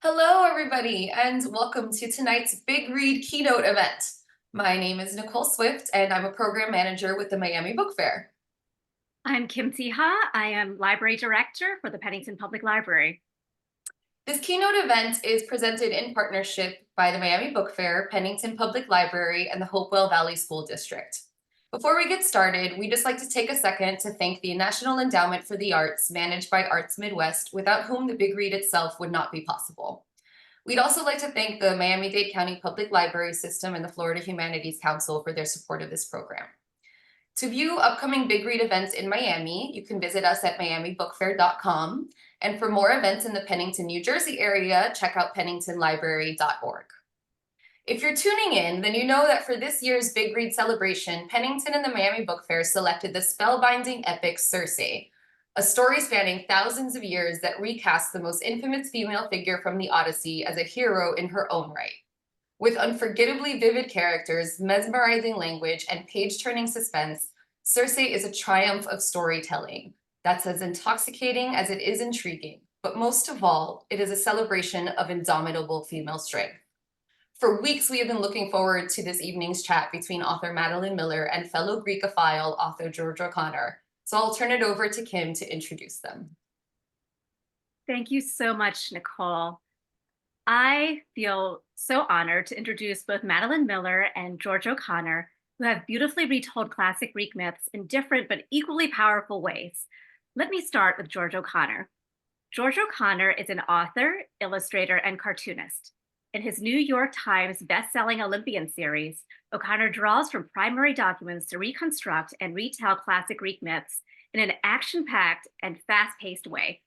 Hello, everybody, and welcome to tonight's Big Read Keynote event. My name is Nicole Swift, and I'm a program manager with the Miami Book Fair. I'm Kim Ha. I am Library Director for the Pennington Public Library. This keynote event is presented in partnership by the Miami Book Fair, Pennington Public Library, and the Hopewell Valley School District. Before we get started, we'd just like to take a second to thank the National Endowment for the Arts, managed by Arts Midwest, without whom the Big Read itself would not be possible. We'd also like to thank the Miami-Dade County Public Library System and the Florida Humanities Council for their support of this program. To view upcoming Big Read events in Miami, you can visit us at miamibookfair.com. And for more events in the Pennington, New Jersey area, check out penningtonlibrary.org. If you're tuning in, then you know that for this year's Big Read celebration, Pennington and the Miami Book Fair selected the spellbinding epic Circe, a story spanning thousands of years that recasts the most infamous female figure from the Odyssey as a hero in her own right. With unforgettably vivid characters, mesmerizing language, and page-turning suspense, Circe is a triumph of storytelling that's as intoxicating as it is intriguing. But most of all, it is a celebration of indomitable female strength. For weeks, we have been looking forward to this evening's chat between author Madeline Miller and fellow Greekophile author George O'Connor. So I'll turn it over to Kim to introduce them. Thank you so much, Nicole. I feel so honored to introduce both Madeline Miller and George O'Connor, who have beautifully retold classic Greek myths in different but equally powerful ways. Let me start with George O'Connor. George O'Connor is an author, illustrator, and cartoonist. In his New York Times bestselling Olympians series, O'Connor draws from primary documents to reconstruct and retell classic Greek myths in an action-packed and fast-paced way.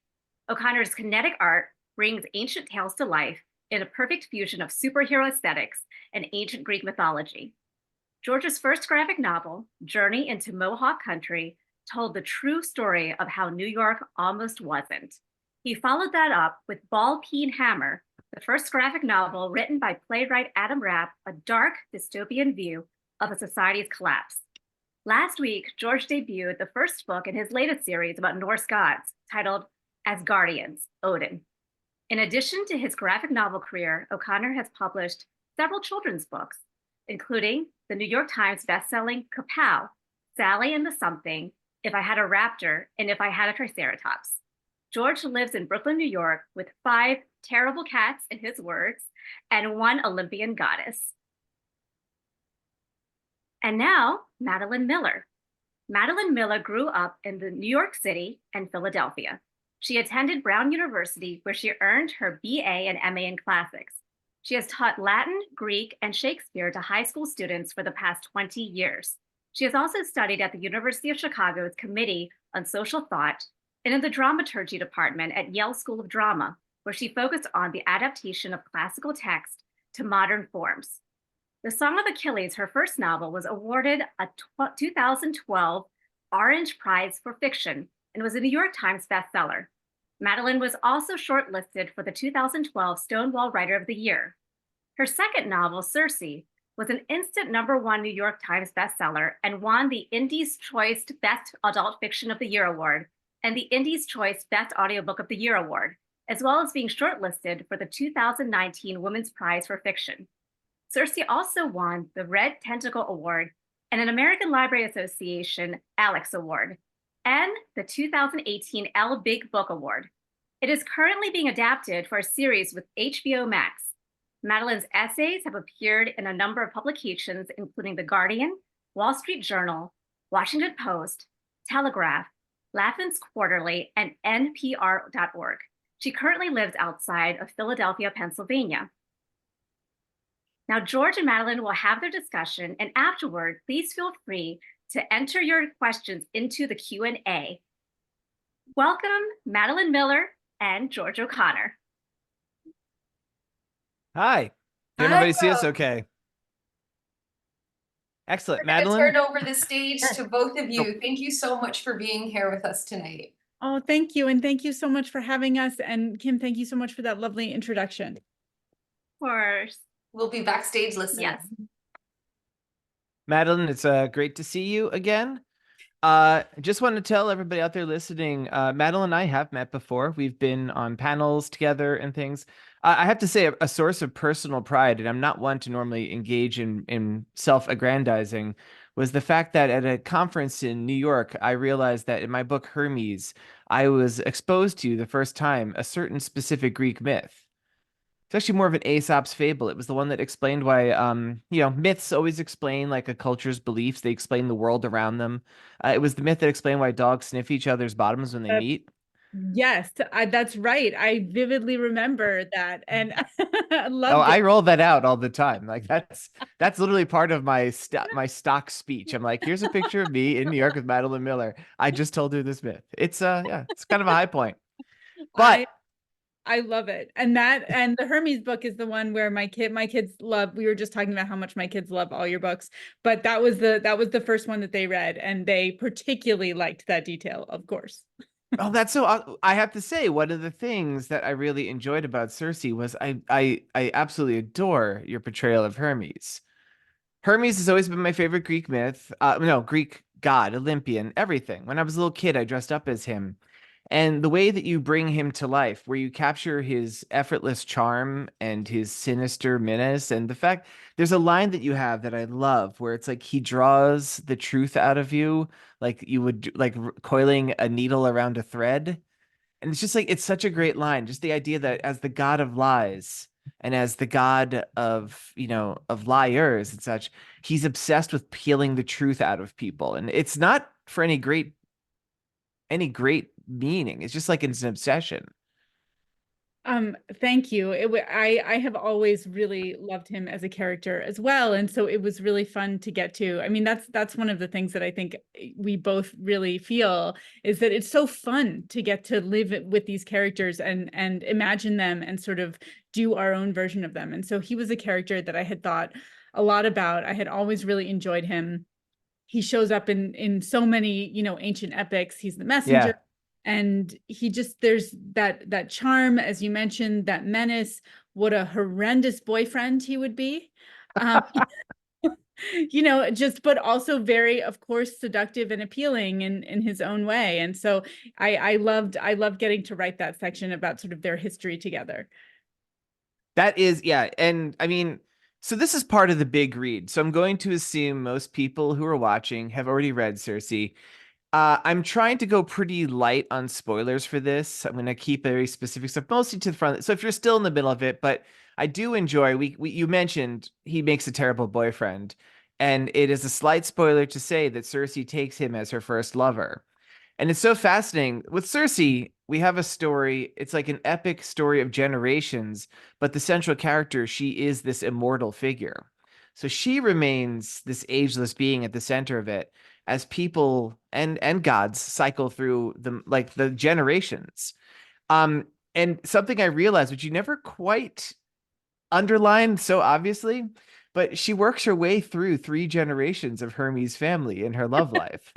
O'Connor's kinetic art brings ancient tales to life in a perfect fusion of superhero aesthetics and ancient Greek mythology. George's first graphic novel, Journey into Mohawk Country, told the true story of how New York almost wasn't. He followed that up with Ball Peen Hammer, the first graphic novel written by playwright Adam Rapp, a dark dystopian view of a society's collapse. Last week, George debuted the first book in his latest series about Norse gods, titled Asgardians, Odin. In addition to his graphic novel career, O'Connor has published several children's books, including the New York Times bestselling Kapow, Sally and the Something, If I Had a Raptor, and If I Had a Triceratops. George lives in Brooklyn, New York, with 5 terrible cats, in his words, and 1 Olympian goddess. And now, Madeline Miller. Madeline Miller grew up in New York City and Philadelphia. She attended Brown University, where she earned her BA and MA in classics. She has taught Latin, Greek, and Shakespeare to high school students for the past 20 years. She has also studied at the University of Chicago's Committee on Social Thought and in the dramaturgy department at Yale School of Drama, where she focused on the adaptation of classical text to modern forms. The Song of Achilles, her first novel, was awarded a 2012 Orange Prize for Fiction and was a New York Times bestseller. Madeline was also shortlisted for the 2012 Stonewall Writer of the Year. Her second novel, Circe, was an instant #1 New York Times bestseller and won the Indies' Choice Best Adult Fiction of the Year award and the Indies' Choice Best Audiobook of the Year award, as well as being shortlisted for the 2019 Women's Prize for Fiction. Circe also won the Red Tentacle Award and an American Library Association Alex Award, and the 2018 Elle Big Book Award. It is currently being adapted for a series with HBO Max. Madeline's essays have appeared in a number of publications, including The Guardian, Wall Street Journal, Washington Post, Telegraph, Laffan's Quarterly, and NPR.org. She currently lives outside of Philadelphia, Pennsylvania. Now, George and Madeline will have their discussion, and afterward, please feel free to enter your questions into the Q&A. Welcome, Madeline Miller and George O'Connor. Hi. Can everybody see us okay? Excellent. Madeline? Turn over the stage to both of you. Thank you so much for being here with us tonight. Oh, thank you. And thank you so much for having us. And Kim, thank you so much for that lovely introduction. Of course. We'll be backstage listening. Yes. Madeline, it's great to see you again. Just want to tell everybody out there listening, Madeline and I have met before. We've been on panels together and things. I have to say, a source of personal pride, and I'm not one to normally engage in self-aggrandizing, was the fact that at a conference in New York, I realized that in my book Hermes, I was exposed to the first time a certain specific Greek myth. It's actually more of an Aesop's fable. It was the one that explained why, myths always explain like a culture's beliefs. They explain the world around them. It was the myth that explained why dogs sniff each other's bottoms when they That's, meet. yes, that's right. I vividly remember that, and I Oh, loved it. I roll that out all the time. Like that's literally part of my stock speech. I'm like, here's a picture of me in New York with Madeline Miller. I just told her this myth. It's yeah, it's kind of a high point. But I love it. And the Hermes book is the one where my kids love, we were just talking about how much my kids love all your books, but that was the first one that they read, and they particularly liked that detail, of course. oh, that's so. I have to say, one of the things that I really enjoyed about Circe was I absolutely adore your portrayal of Hermes. Hermes has always been my favorite Greek myth. No, Greek god, Olympian, everything. When I was a little kid, I dressed up as him. And the way that you bring him to life, where you capture his effortless charm and his sinister menace, and the fact there's a line that you have that I love where it's like he draws the truth out of you, like you would like coiling a needle around a thread. And it's just like it's such a great line. Just the idea that as the god of lies and as the god of, of liars and such, he's obsessed with peeling the truth out of people. And it's not for any great meaning. It's just like it's an obsession. Thank you. I have always really loved him as a character as well, and so it was really fun to get to. I mean, that's one of the things that I think we both really feel is that it's so fun to get to live with these characters and imagine them and sort of do our own version of them. And so he was a character that I had thought a lot about. I had always really enjoyed him. He shows up in so many, ancient epics. He's the messenger. Yeah. And he just, there's that charm, as you mentioned, that menace. What a horrendous boyfriend he would be. Um, just, but also very, of course, seductive and appealing in his own way. And so I loved getting to write that section about sort of their history together. That is, yeah. And I mean, so this is part of the big read. So I'm going to assume most people who are watching have already read Circe. I'm trying to go pretty light on spoilers for this. I'm going to keep very specific stuff, mostly to the front. So if you're still in the middle of it, but I do enjoy, you mentioned he makes a terrible boyfriend, and it is a slight spoiler to say that Circe takes him as her first lover. And it's so fascinating. With Circe, we have a story. It's like an epic story of generations, but the central character, she is this immortal figure. So she remains this ageless being at the center of it as people and gods cycle through the generations. And something I realized, which you never quite underlined so obviously, but she works her way through 3 generations of Hermes' family in her love life.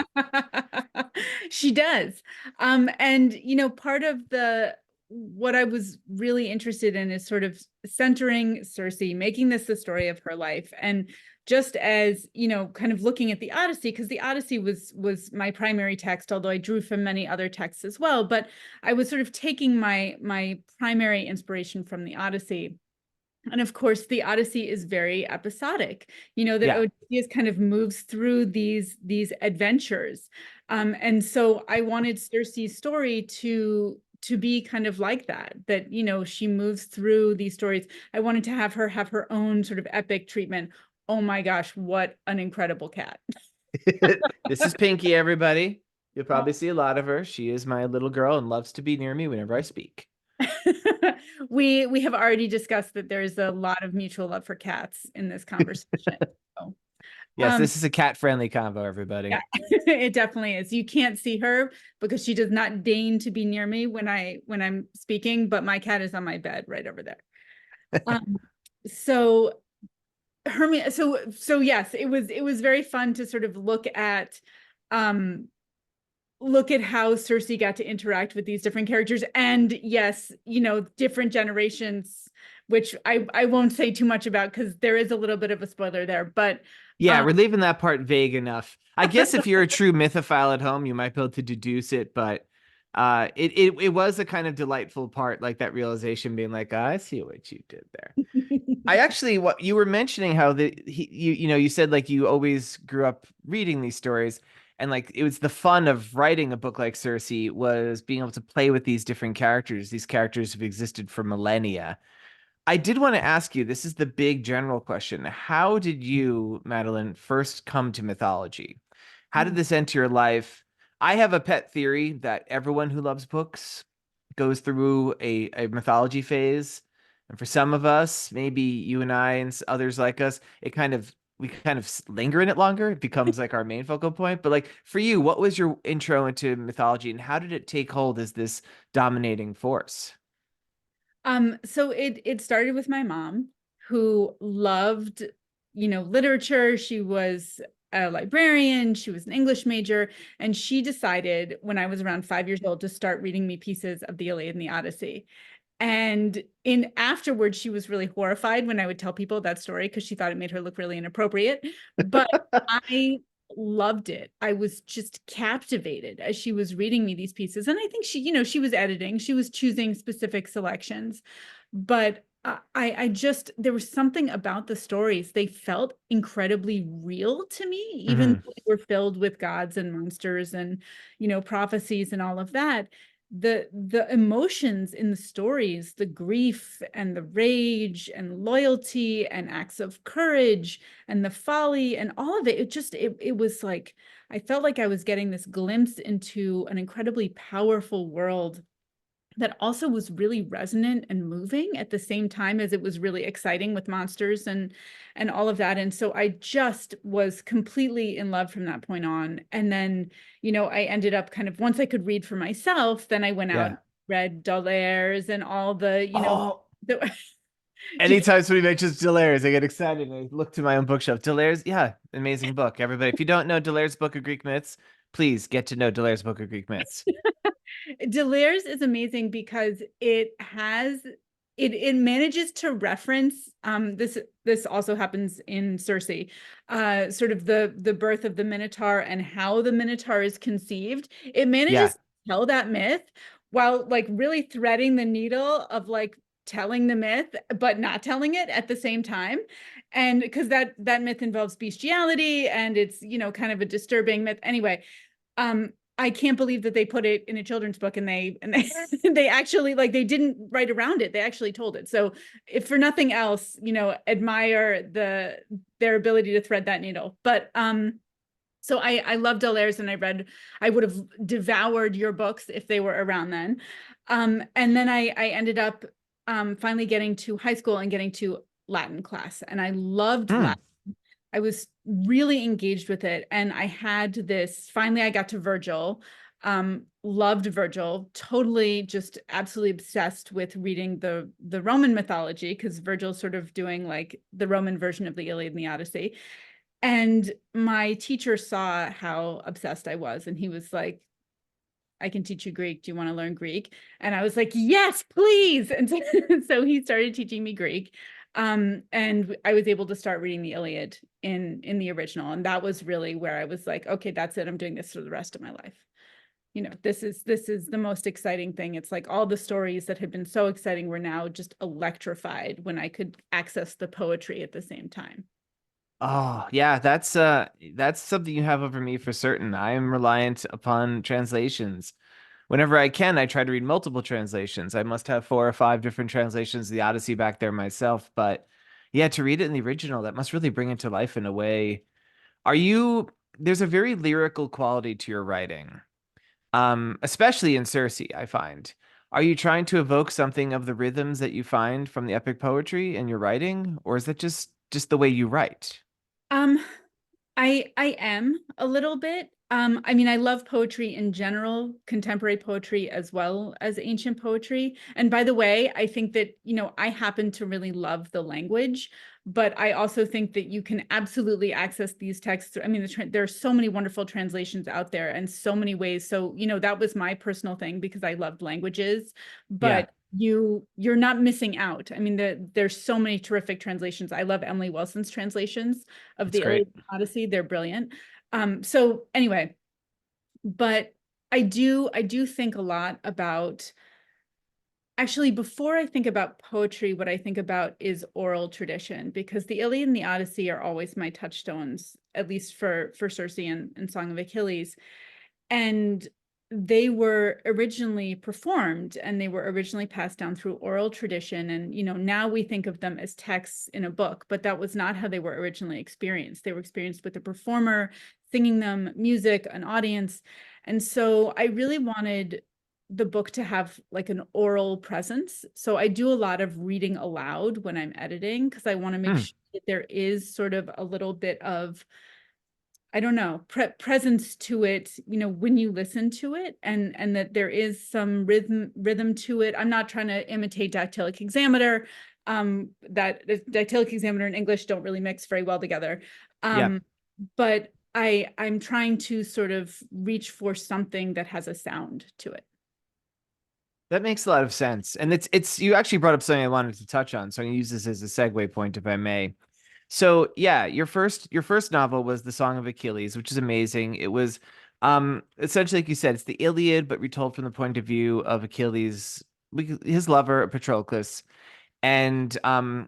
She does. And part of what I was really interested in is sort of centering Circe, making this the story of her life. And just as, kind of looking at the Odyssey, because the Odyssey was my primary text, although I drew from many other texts as well. But I was sort of taking my primary inspiration from the Odyssey. And of course, the Odyssey is very episodic, that Yeah. Odysseus kind of moves through these adventures. And so I wanted Circe's story to be kind of like that, she moves through these stories. I wanted to have her own sort of epic treatment. Oh my gosh, what an incredible cat. This is Pinky, everybody. You'll probably see a lot of her. She is my little girl and loves to be near me whenever I speak. We have already discussed that there's a lot of mutual love for cats in this conversation. So, Yes, this is a cat-friendly convo, everybody. yeah, it definitely is. You can't see her because she does not deign to be near me when I'm speaking, but my cat is on my bed right over there. So Hermes, so yes, it was very fun to sort of look at how Circe got to interact with these different characters. And yes, different generations which I won't say too much about because there is a little bit of a spoiler there. But Yeah, we're leaving that part vague enough. I guess if you're a true mythophile at home, you might be able to deduce it, but it was a kind of delightful part, like that realization being like, I see what you did there. I actually, what you were mentioning, how you said like you always grew up reading these stories, and like it was the fun of writing a book like Circe was being able to play with these different characters. These characters have existed for millennia. I did want to ask you, this is the big general question. How did you, Madeline, first come to mythology? How did this enter your life? I have a pet theory that everyone who loves books goes through a mythology phase. And for some of us, maybe you and I and others like us, we kind of linger in it longer. It becomes like our main focal point. But like for you, what was your intro into mythology and how did it take hold as this dominating force? So it started with my mom, who loved, literature. She was a librarian, she was an English major, and she decided when I was around 5 years old to start reading me pieces of the Iliad and the Odyssey. And in afterwards, she was really horrified when I would tell people that story because she thought it made her look really inappropriate. But I loved it. I was just captivated as she was reading me these pieces. And I think she was editing, she was choosing specific selections. But I just, there was something about the stories. They felt incredibly real to me, even Mhm. though they were filled with gods and monsters and, prophecies and all of that. The emotions in the stories, the grief and the rage and loyalty and acts of courage and the folly and all of it, it was like I felt like I was getting this glimpse into an incredibly powerful world that also was really resonant and moving at the same time as it was really exciting with monsters and all of that. And so I just was completely in love from that point on. And then, I ended up kind of, once I could read for myself, then I went out Yeah. and read Dolaire's and all the, Oh, the, anytime somebody mentions Delaire's, I get excited and I look to my own bookshelf. Delaire's, yeah, amazing book. Everybody, if you don't know Delaire's Book of Greek Myths, please get to know Delaire's Book of Greek Myths. Delaire's is amazing because it manages to reference this also happens in Circe, sort of the birth of the Minotaur and how the Minotaur is conceived. It Yeah. manages to tell that myth while like really threading the needle of like telling the myth but not telling it at the same time. And because that myth involves bestiality and it's kind of a disturbing myth anyway. I can't believe that they put it in a children's book and they they actually like they didn't write around it. They actually told it. So if for nothing else, admire their ability to thread that needle. But so I love Delaire's and I would have devoured your books if they were around then. And then I ended up finally getting to high school and getting to Latin class. And I loved Mm. Latin. I was really engaged with it. And I had this, finally I got to Virgil, loved Virgil, totally just absolutely obsessed with reading the Roman mythology because Virgil's sort of doing like the Roman version of the Iliad and the Odyssey. And my teacher saw how obsessed I was and he was like, I can teach you Greek. Do you want to learn Greek? And I was like, yes, please. And so he started teaching me Greek. And I was able to start reading the Iliad in the original. And that was really where I was like, okay, that's it. I'm doing this for the rest of my life. This is the most exciting thing. It's like all the stories that had been so exciting were now just electrified when I could access the poetry at the same time. Oh, yeah, that's something you have over me for certain. I am reliant upon translations. Whenever I can, I try to read multiple translations. I must have 4 or 5 different translations of the Odyssey back there myself, but yeah, to read it in the original, that must really bring it to life in a way. There's a very lyrical quality to your writing. Especially in Circe, I find. Are you trying to evoke something of the rhythms that you find from the epic poetry in your writing, or is that just the way you write? Um, I am a little bit. I mean, I love poetry in general, contemporary poetry as well as ancient poetry. And by the way, I think that, I happen to really love the language, but I also think that you can absolutely access these texts. I mean, there are so many wonderful translations out there and so many ways. So, that was my personal thing because I loved languages. Yeah. But you're not missing out. I mean, there's so many terrific translations. I love Emily Wilson's translations of That's the great. Iliad and Odyssey. They're brilliant. So anyway, but I do think a lot about, actually, before I think about poetry, what I think about is oral tradition, because the Iliad and the Odyssey are always my touchstones, at least for Circe and Song of Achilles. And they were originally performed, and they were originally passed down through oral tradition. And, now we think of them as texts in a book, but that was not how they were originally experienced. They were experienced with a performer singing them, music, an audience. And so I really wanted the book to have like an oral presence. So I do a lot of reading aloud when I'm editing, because I want to make sure that there is sort of a little bit of, I don't know, presence to it, when you listen to it, and that there is some rhythm to it. I'm not trying to imitate dactylic hexameter. That dactylic hexameter and English don't really mix very well together. Yeah. But I'm trying to sort of reach for something that has a sound to it. That makes a lot of sense. And it's you actually brought up something I wanted to touch on. So I'm gonna use this as a segue point, if I may. So yeah, your first novel was The Song of Achilles, which is amazing. It was essentially, like you said, it's the Iliad, but retold from the point of view of Achilles, his lover, Patroclus, and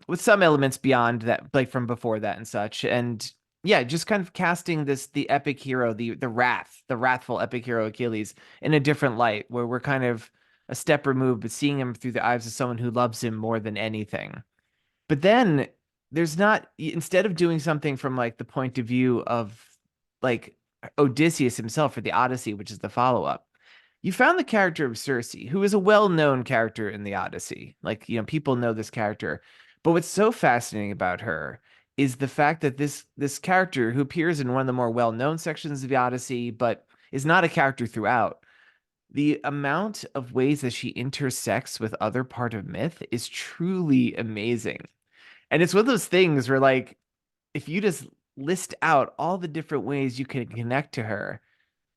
with some elements beyond that, like from before that and such. And yeah, just kind of casting the epic hero, the wrathful epic hero Achilles in a different light, where we're kind of a step removed, but seeing him through the eyes of someone who loves him more than anything. But then there's not, instead of doing something from like the point of view of like Odysseus himself for the Odyssey, which is the follow-up, you found the character of Circe, who is a well-known character in the Odyssey. Like, people know this character. But what's so fascinating about her is the fact that this character, who appears in one of the more well-known sections of the Odyssey, but is not a character throughout, the amount of ways that she intersects with other part of myth is truly amazing. And it's one of those things where, like, if you just list out all the different ways you can connect to her,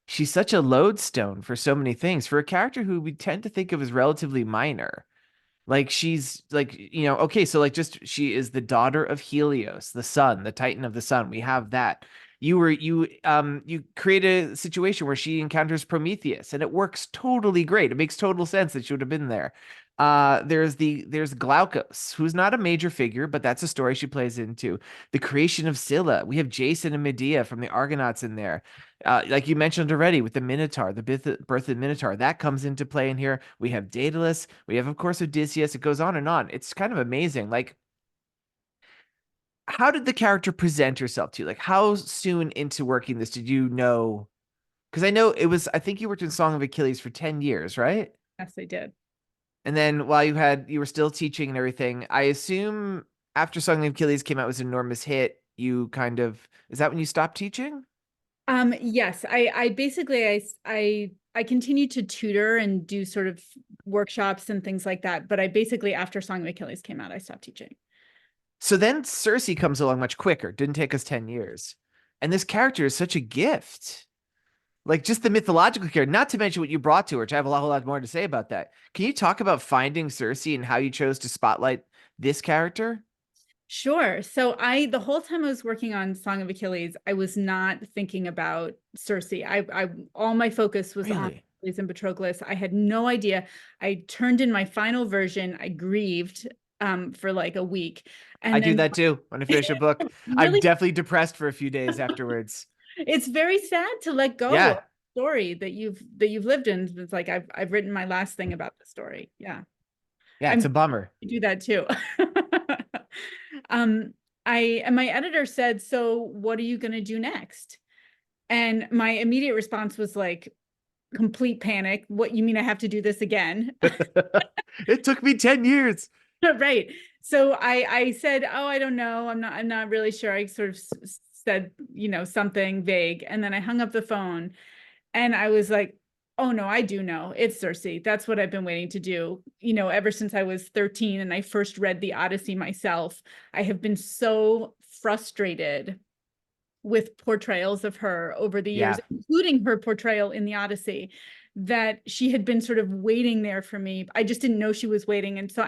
she's such a lodestone for so many things, for a character who we tend to think of as relatively minor. Like, she's like, okay, so like, just she is the daughter of Helios, the sun, the Titan of the sun. We have that. You create a situation where she encounters Prometheus, and it works totally great. It makes total sense that she would have been there. There's Glaukos, who's not a major figure, but that's a story she plays into. The creation of Scylla. We have Jason and Medea from the Argonauts in there. Like you mentioned already, with the Minotaur, the birth of the Minotaur, that comes into play in here. We have Daedalus. We have, of course, Odysseus. It goes on and on. It's kind of amazing. Like, how did the character present herself to you? Like, how soon into working this did you know? Because I know I think you worked in Song of Achilles for 10 years, right? Yes, I did. And then while you were still teaching and everything, I assume after Song of Achilles came out, was an enormous hit, is that when you stopped teaching? Yes, I basically, I continued to tutor and do sort of workshops and things like that. But I basically, after Song of Achilles came out, I stopped teaching. So then Circe comes along much quicker. Didn't take us 10 years. And this character is such a gift. Like, just the mythological character, not to mention what you brought to her, which I have a whole lot more to say about that. Can you talk about finding Circe and how you chose to spotlight this character? Sure. So the whole time I was working on Song of Achilles, I was not thinking about Circe. All my focus was on Really? Achilles and Patroclus. I had no idea. I turned in my final version. I grieved for like a week. And I do then that too when I finish a book. I'm really, definitely depressed for a few days afterwards. it's very sad to let go of Yeah. a story that you've lived in. It's like I've written my last thing about the story. Yeah. Yeah, I'm it's a bummer. do that too. um and my editor said, so what are you going to do next? And my immediate response was like complete panic. What, you mean I have to do this again? It took me 10 years. Right. So I said, oh, I don't know. I'm not really sure. I sort of said, something vague. And then I hung up the phone and I was like, oh no, I do know. It's Circe. That's what I've been waiting to do. Ever since I was 13 and I first read the Odyssey myself, I have been so frustrated with portrayals of her over the years, Yeah. including her portrayal in the Odyssey, that she had been sort of waiting there for me. I just didn't know she was waiting. And so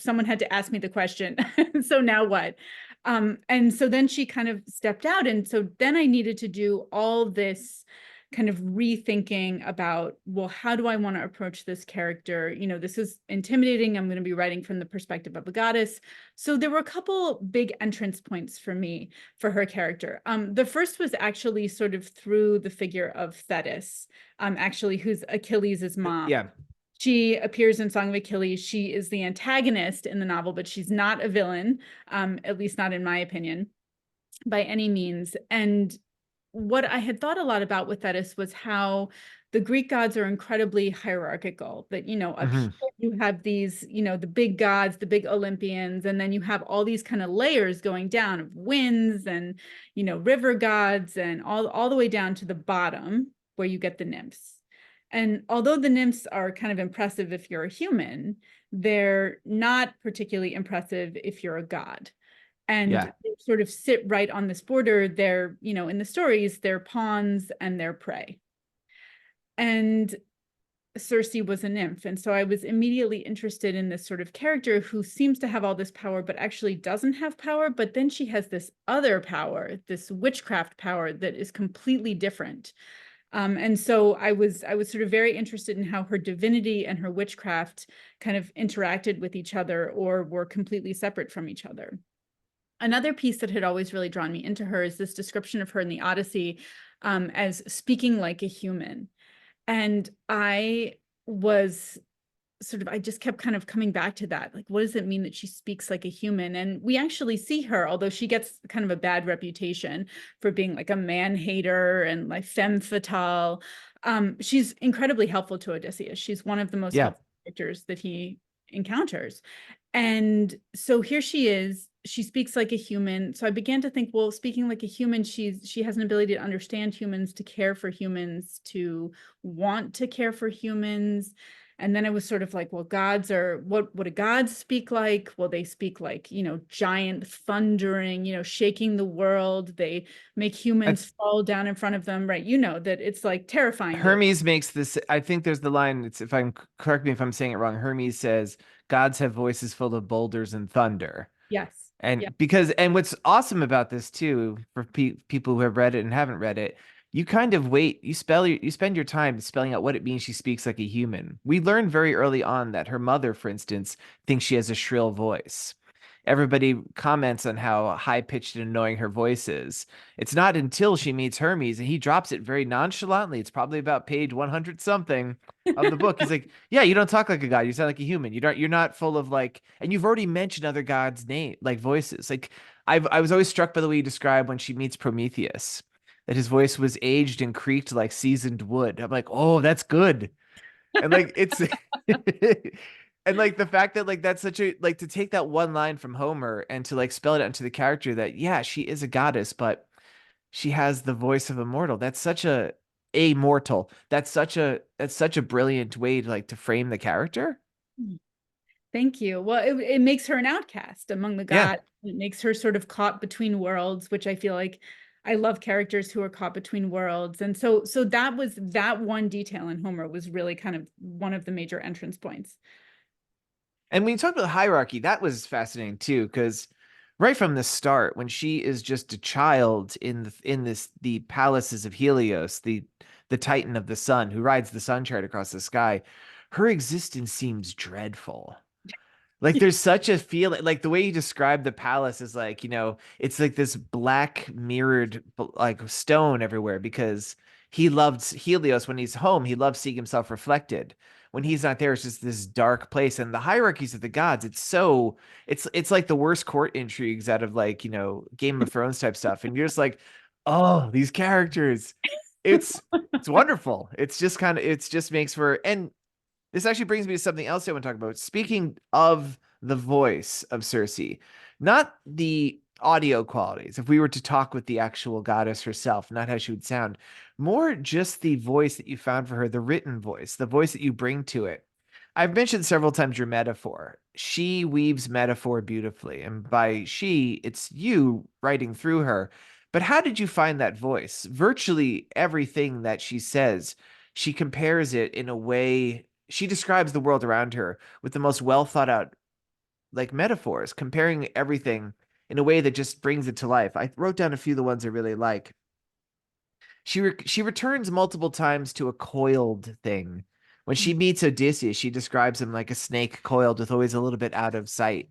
someone had to ask me the question. So now what? And so then she kind of stepped out. And so then I needed to do all this kind of rethinking about, well, how do I want to approach this character? This is intimidating. I'm going to be writing from the perspective of a goddess. So there were a couple big entrance points for me for her character. The first was actually sort of through the figure of Thetis, actually, who's Achilles' mom. Yeah. She appears in Song of Achilles. She is the antagonist in the novel, but she's not a villain, at least not in my opinion, by any means. And what I had thought a lot about with Thetis was how the Greek gods are incredibly hierarchical, that, up here you have these, the big gods, the big Olympians, and then you have all these kind of layers going down of winds and, river gods, and all the way down to the bottom where you get the nymphs. And although the nymphs are kind of impressive if you're a human, they're not particularly impressive if you're a god. And they sort of sit right on this border. They're, in the stories, they're pawns and they're prey. And Circe was a nymph. And so I was immediately interested in this sort of character who seems to have all this power, but actually doesn't have power. But then she has this other power, this witchcraft power that is completely different. And so I was sort of very interested in how her divinity and her witchcraft kind of interacted with each other or were completely separate from each other. Another piece that had always really drawn me into her is this description of her in the Odyssey as speaking like a human. And I just kept kind of coming back to that. Like, what does it mean that she speaks like a human? And we actually see her, although she gets kind of a bad reputation for being like a man hater and like femme fatale. She's incredibly helpful to Odysseus. She's one of the most helpful characters that he encounters. And so here she is, she speaks like a human. So I began to think, well, speaking like a human, she has an ability to understand humans, to care for humans, to want to care for humans. And then I was sort of like, well, what do gods speak like? Well, they speak like, giant thundering, shaking the world. They make humans fall down in front of them, right? That it's like terrifying. Hermes makes this, I think there's the line, correct me if I'm saying it wrong. Hermes says, gods have voices full of boulders and thunder. Yes. And what's awesome about this too, for people who have read it and haven't read it, you kind of you spend your time spelling out what it means she speaks like a human. We learned very early on that her mother, for instance, thinks she has a shrill voice. Everybody comments on how high-pitched and annoying her voice is. It's not until she meets Hermes and he drops it very nonchalantly. It's probably about page 100 something of the book. He's like, yeah, you don't talk like a god. You sound like a human. You're not full of like, and you've already mentioned other gods' voices. Like I was always struck by the way you describe when she meets Prometheus, that his voice was aged and creaked like seasoned wood. I'm like, oh, that's good. And like, it's, and like the fact that like, that's such a, like to take that one line from Homer and to like spell it out into the character that, yeah, she is a goddess, but she has the voice of a mortal. That's such a mortal. That's such a brilliant way to like to frame the character. Thank you. Well, it makes her an outcast among the gods. It makes her sort of caught between worlds, which I feel like I love characters who are caught between worlds. And so that one detail in Homer was really kind of one of the major entrance points. And when you talk about the hierarchy, that was fascinating too, because right from the start, when she is just a child in the palaces of Helios, the Titan of the sun who rides the sun chariot across the sky, her existence seems dreadful. Like there's such a feeling, like the way you describe the palace is like, it's like this black mirrored like stone everywhere, because he loves Helios when he's home. He loves seeing himself reflected. When he's not there, it's just this dark place. And the hierarchies of the gods, it's like the worst court intrigues out of like, Game of Thrones type stuff. And you're just like, oh, these characters. It's wonderful. It just makes for, and this actually brings me to something else I want to talk about. Speaking of the voice of Circe, not the audio qualities, if we were to talk with the actual goddess herself, not how she would sound, more just the voice that you found for her, the written voice, the voice that you bring to it. I've mentioned several times your metaphor. She weaves metaphor beautifully. And by she, it's you writing through her. But how did you find that voice? Virtually everything that she says, she compares it in a way, she describes the world around her with the most well thought out like metaphors, comparing everything in a way that just brings it to life. I wrote down a few of the ones I really like. She returns multiple times to a coiled thing. When she meets Odysseus, she describes him like a snake coiled with always a little bit out of sight.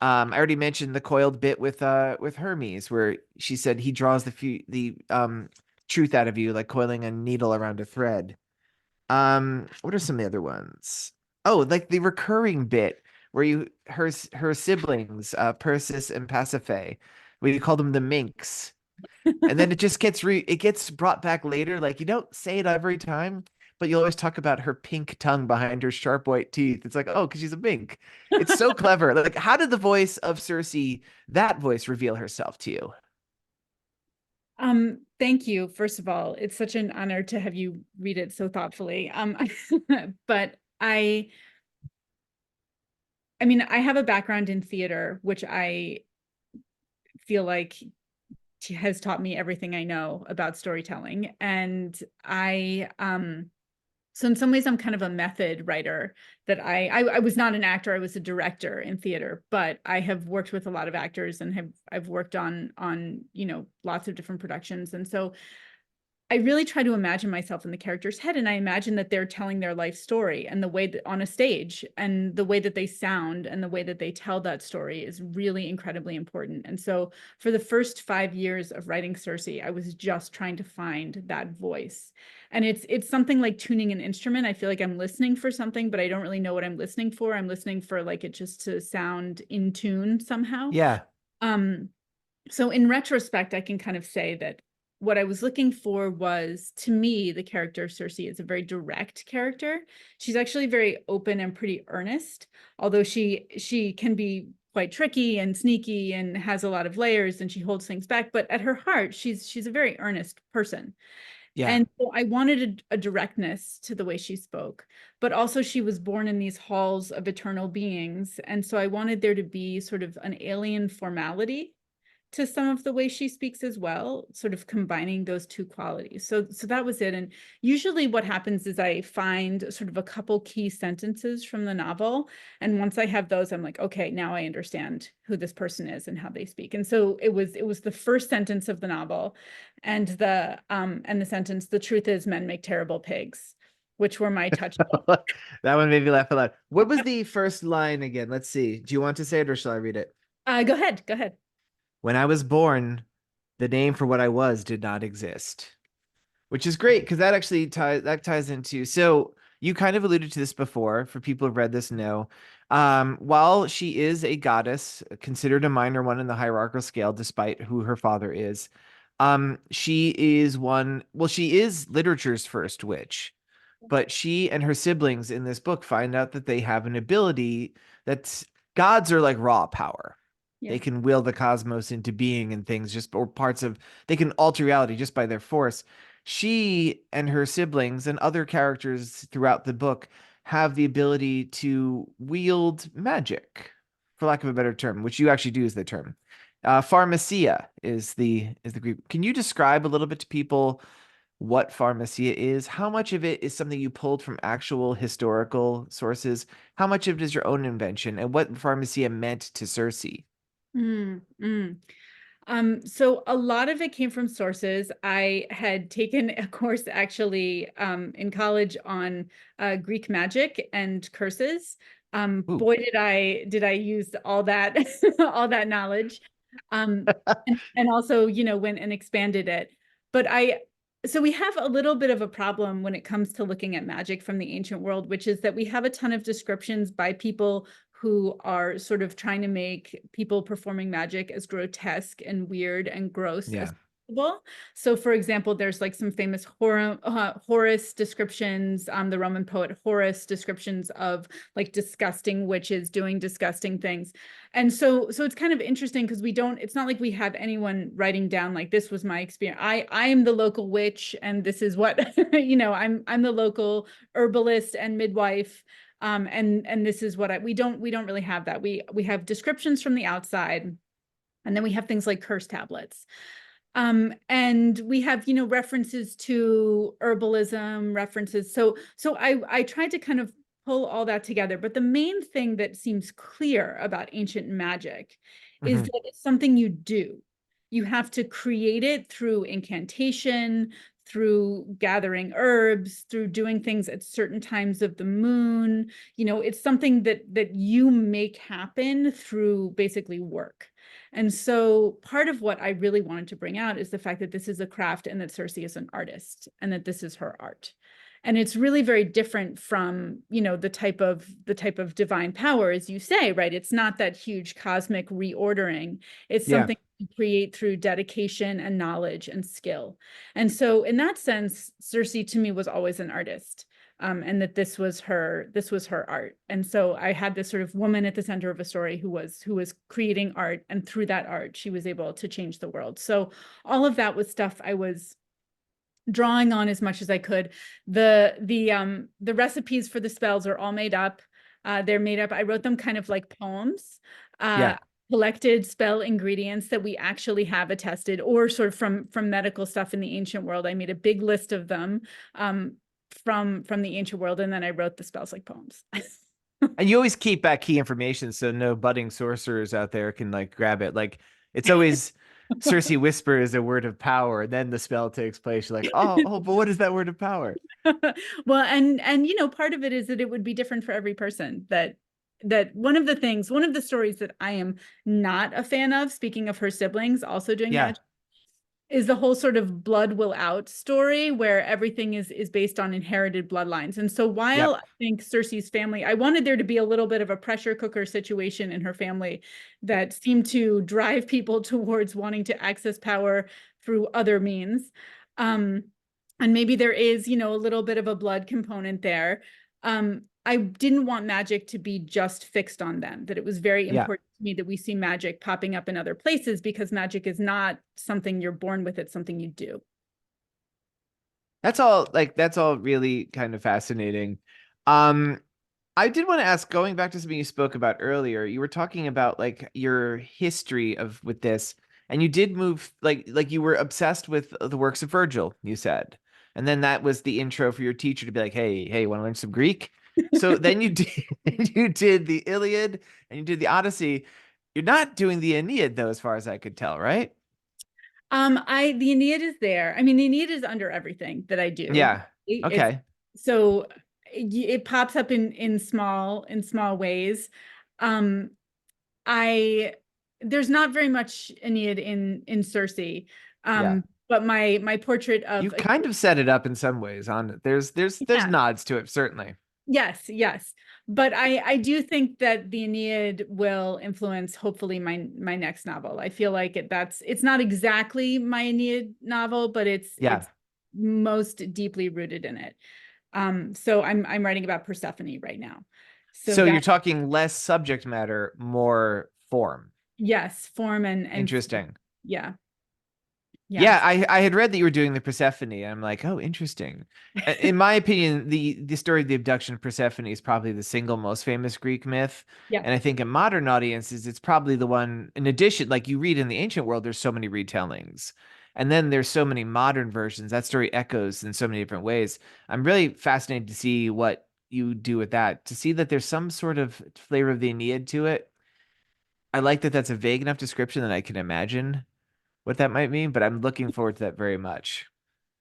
I already mentioned the coiled bit with Hermes, where she said he draws the truth out of you like coiling a needle around a thread. What are some of the other ones? Oh, like the recurring bit where her siblings, Persis and Pasiphae, where you call them the minks. And then it just gets brought back later. Like you don't say it every time, but you always talk about her pink tongue behind her sharp white teeth. It's like, oh, because she's a mink. It's so clever. Like, how did the voice of Circe, that voice, reveal herself to you? Thank you. First of all, it's such an honor to have you read it so thoughtfully. But I mean, I have a background in theater, which I feel like has taught me everything I know about storytelling. And so in some ways I'm kind of a method writer, that I was not an actor, I was a director in theater, but I have worked with a lot of actors and I've worked on, you know, lots of different productions. And so I really try to imagine myself in the character's head, and I imagine that they're telling their life story, and the way that on a stage, and the way that they sound and the way that they tell that story is really incredibly important. And so for the first 5 years of writing Circe, I was just trying to find that voice. And it's something like tuning an instrument. I feel like I'm listening for something, but I don't really know what I'm listening for. I'm listening for like it just to sound in tune somehow. Yeah. So in retrospect, I can kind of say that what I was looking for was, to me, the character of Circe is a very direct character. She's actually very open and pretty earnest, although she can be quite tricky and sneaky and has a lot of layers and she holds things back. But at her heart, she's a very earnest person. Yeah. And so I wanted a directness to the way she spoke, but also she was born in these halls of eternal beings. And so I wanted there to be sort of an alien formality to some of the way she speaks as well, sort of combining those two qualities. So that was it. And usually what happens is I find sort of a couple key sentences from the novel. And once I have those, I'm like, okay, now I understand who this person is and how they speak. And so it was the first sentence of the novel and the sentence, "The truth is men make terrible pigs," which were my touchstones. That one made me laugh a lot. What was the first line again? Let's see. Do you want to say it or shall I read it? Go ahead. When I was born, the name for what I was did not exist, which is great because that actually ties into. So you kind of alluded to this before. For people who've read this, know. While she is a goddess, considered a minor one in the hierarchical scale, despite who her father is, she is one. Well, she is literature's first witch, but she and her siblings in this book find out that they have an ability that's gods are like raw power. Yeah. They can will the cosmos into being and things just or parts of they can alter reality just by their force. She and her siblings and other characters throughout the book have the ability to wield magic, for lack of a better term, which you actually do is the term. Pharmacia is the Greek. Can you describe a little bit to people what pharmacia is? How much of it is something you pulled from actual historical sources? How much of it is your own invention? And what pharmacia meant to Circe? So a lot of it came from sources. I had taken a course actually in college on Greek magic and curses. Ooh. Boy, did I use all that all that knowledge, and also, you know, went and expanded it. But so we have a little bit of a problem when it comes to looking at magic from the ancient world, which is that we have a ton of descriptions by people who are sort of trying to make people performing magic as grotesque and weird and gross as possible. So for example, there's like some famous Horace descriptions, the Roman poet Horace descriptions of like disgusting witches doing disgusting things. And so it's kind of interesting because it's not like we have anyone writing down like, this was my experience. I am the local witch and this is what, you know, I'm the local herbalist and midwife. And this is what we don't really have that. We have descriptions from the outside, and then we have things like curse tablets. And we have, references to herbalism, references. So I tried to kind of pull all that together. But the main thing that seems clear about ancient magic is Mhm. that it's something you do. You have to create it through incantation, through gathering herbs, through doing things at certain times of the moon. It's something that you make happen through basically work. And so part of what I really wanted to bring out is the fact that this is a craft and that Circe is an artist and that this is her art. And it's really very different from, the type of divine power, as you say, right? It's not that huge cosmic reordering. It's Yeah. something you create through dedication and knowledge and skill. And so in that sense, Circe to me was always an artist. And that this was her art. And so I had this sort of woman at the center of a story who was creating art, and through that art she was able to change the world. So all of that was stuff I was drawing on as much as I could. The recipes for the spells are all made up. They're made up. I wrote them kind of like poems. Yeah. Collected spell ingredients that we actually have attested, or sort of from medical stuff in the ancient world. I made a big list of them from the ancient world, and then I wrote the spells like poems. And you always keep back key information so no budding sorcerers out there can like grab it. Like it's always Circe whispers a word of power, and then the spell takes place. You're like, oh, but what is that word of power? Well, and part of it is that it would be different for every person. That one of the stories that I am not a fan of, speaking of her siblings also doing Yeah. magic, is the whole sort of blood will out story where everything is based on inherited bloodlines. And so while Yep. I think Circe's family, I wanted there to be a little bit of a pressure cooker situation in her family that seemed to drive people towards wanting to access power through other means. And maybe there is, a little bit of a blood component there. I didn't want magic to be just fixed on them, that it was very Yeah. important to me that we see magic popping up in other places, because magic is not something you're born with, it's something you do. That's all really kind of fascinating. I did want to ask, going back to something you spoke about earlier, you were talking about like your history of with this, and you did move like you were obsessed with the works of Virgil, you said. And then that was the intro for your teacher to be like, hey, want to learn some Greek? So then you did you did the Iliad and you did the Odyssey. You're not doing the Aeneid though, as far as I could tell, right? The Aeneid is there. I mean, the Aeneid is under everything that I do. Yeah. It's Okay. so it pops up in small ways. Um, I There's not very much Aeneid in Circe. Yeah. But my portrait You of kind of set it up in some ways on it. There's yeah, nods to it, certainly. yes. But I do think that the Aeneid will influence hopefully my next novel. I feel like it's not exactly my Aeneid novel, but Yeah. it's most deeply rooted in it. So I'm writing about Persephone right now. So So you're that, talking less subject matter, more form. yes, form and Interesting. yeah. Yeah, Yes. I had read that you were doing the Persephone. And I'm like, oh, interesting. In my opinion, the story of the abduction of Persephone is probably the single most famous Greek myth. Yeah. And I think in modern audiences, it's probably the one, in addition, like you read in the ancient world, there's so many retellings. And then there's so many modern versions. That story echoes in so many different ways. I'm really fascinated to see what you do with that, to see that there's some sort of flavor of the Aeneid to it. I like that that's a vague enough description that I can imagine what that might mean, but I'm looking forward to that very much.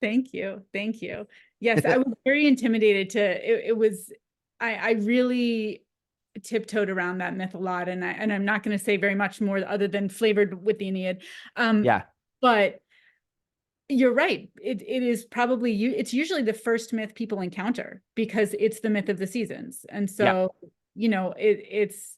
Thank you. Thank you. Yes, I was very intimidated it was, I really tiptoed around that myth a lot, and I'm not going to say very much more other than flavored with the Aeneid. Yeah, But you're right. It is probably it's usually the first myth people encounter because it's the myth of the seasons. And yeah. so, it's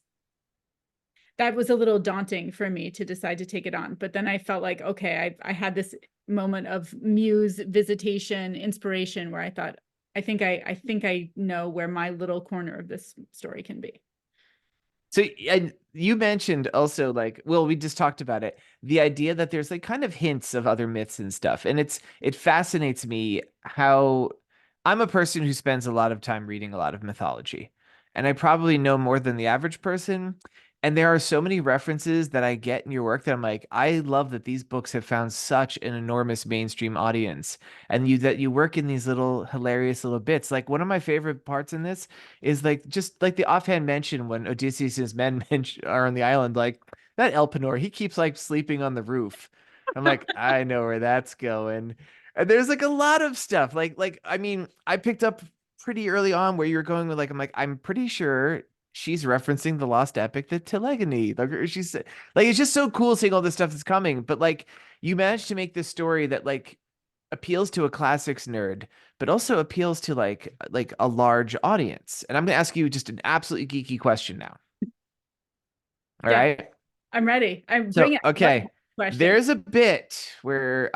that was a little daunting for me to decide to take it on. But then I felt like, okay, I had this moment of muse visitation, inspiration, where I thought, I think I know where my little corner of this story can be. So and you mentioned also like, well, we just talked about it, the idea that there's like kind of hints of other myths and stuff. And it fascinates me how I'm a person who spends a lot of time reading a lot of mythology. And I probably know more than the average person. And there are so many references that I get in your work that I'm like, I love that these books have found such an enormous mainstream audience. And that you work in these little hilarious little bits. Like one of my favorite parts in this is like just like the offhand mention when Odysseus and his men are on the island, like that Elpenor, he keeps like sleeping on the roof. I'm like, I know where that's going. And there's like a lot of stuff. Like I mean, I picked up pretty early on where you're going with like, I'm like, I'm pretty sure she's referencing the lost epic, the Telegony. Like she's like, it's just so cool seeing all this stuff that's coming. But like, you managed to make this story that like appeals to a classics nerd, but also appeals to like a large audience. And I'm gonna ask you just an absolutely geeky question now. All Yeah, right. I'm ready. I'm So bringing okay, question. there's a bit where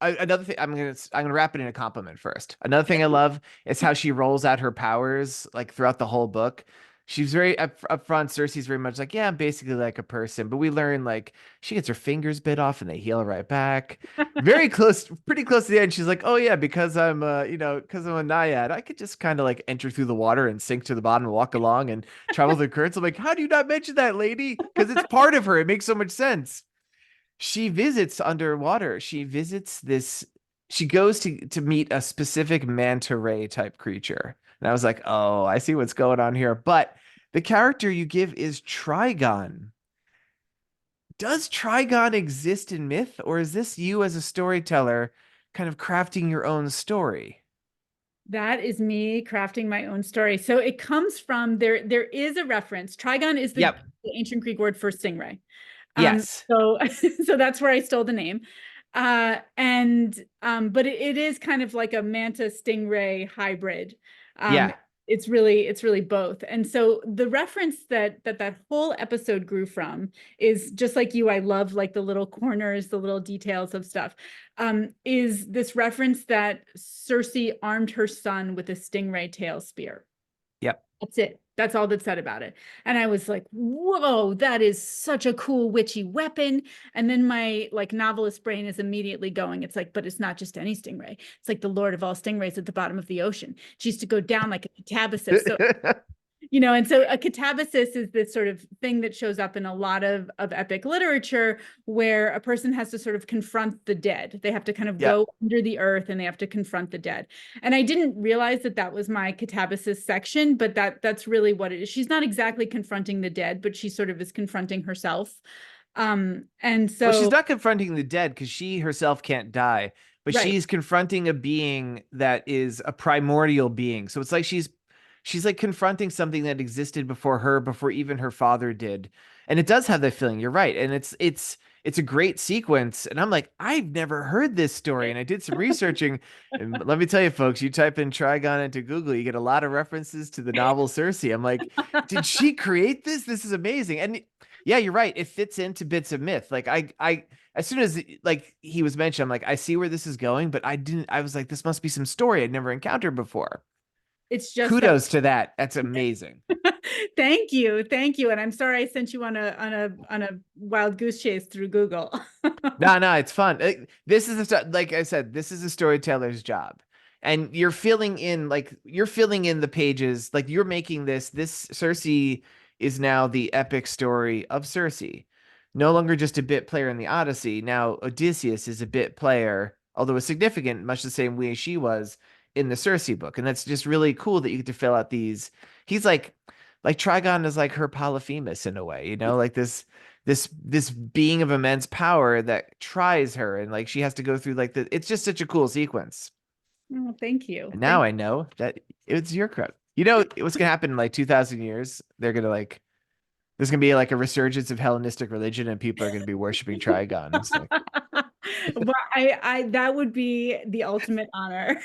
another thing I'm gonna wrap it in a compliment first. Another thing I love is how she rolls out her powers like throughout the whole book. She's very up front. Cersei's very much like, yeah, I'm basically like a person, but we learn like she gets her fingers bit off and they heal right back. Very close, pretty close to the end. She's like, oh yeah, because I'm because I'm a naiad, I could just kind of like enter through the water and sink to the bottom and walk along and travel the currents. I'm like, how do you not mention that, lady? Because it's part of her. It makes so much sense. She visits underwater. She goes to meet a specific manta ray type creature. And I was like, oh, I see what's going on here. But the character you give is Trigon. Does Trigon exist in myth, or is this you as a storyteller kind of crafting your own story? That is me crafting my own story. So it comes from there. There is a reference. Trigon is the Yep. ancient Greek word for stingray. Yes. So so that's where I stole the name. But it is kind of like a manta stingray hybrid. Yeah. It's really both. And so the reference that whole episode grew from is just like you. I love like the little corners, the little details of stuff. Is this reference that Circe armed her son with a stingray tail spear. Yep. That's it. That's all that's said about it. And I was like, whoa, that is such a cool witchy weapon. And then my like novelist brain is immediately going, it's like, but it's not just any stingray. It's like the Lord of all stingrays at the bottom of the ocean. She used to go down like a catabasis. So and so a catabasis is this sort of thing that shows up in a lot of epic literature where a person has to sort of confront the dead. They have to kind of Yeah. go under the earth and they have to confront the dead. And I didn't realize that was my catabasis section, but that's really what it is. She's not exactly confronting the dead, but she sort of is confronting herself. And so Well, she's not confronting the dead because she herself can't die, but right. she's confronting a being that is a primordial being. So it's like she's like confronting something that existed before her, before even her father did. And it does have that feeling. You're right. And it's a great sequence. And I'm like, I've never heard this story. And I did some researching. And let me tell you, folks, you type in Trigon into Google, you get a lot of references to the novel Circe. I'm like, did she create this? This is amazing. And yeah, you're right. It fits into bits of myth. Like I as soon as like he was mentioned, I'm like, I see where this is going, but I was like, this must be some story I'd never encountered before. It's just Kudos to that. That's amazing. Thank you. And I'm sorry I sent you on a wild goose chase through Google. No, it's fun. This is like I said, this is a storyteller's job. And you're filling in the pages, like you're making this Circe is now the epic story of Circe. No longer just a bit player in the Odyssey. Now Odysseus is a bit player, although a significant, much the same way she was in the Circe book. And that's just really cool that you get to fill out these. He's like Trigon is like her Polyphemus in a way, like this being of immense power that tries her, and like she has to go through it's just such a cool sequence. Oh, thank you. And now I know that it's your credit. What's gonna happen in like 2,000 years? They're gonna there's gonna be like a resurgence of Hellenistic religion, and people are gonna be worshiping Trigon. It's like, Well, I that would be the ultimate honor.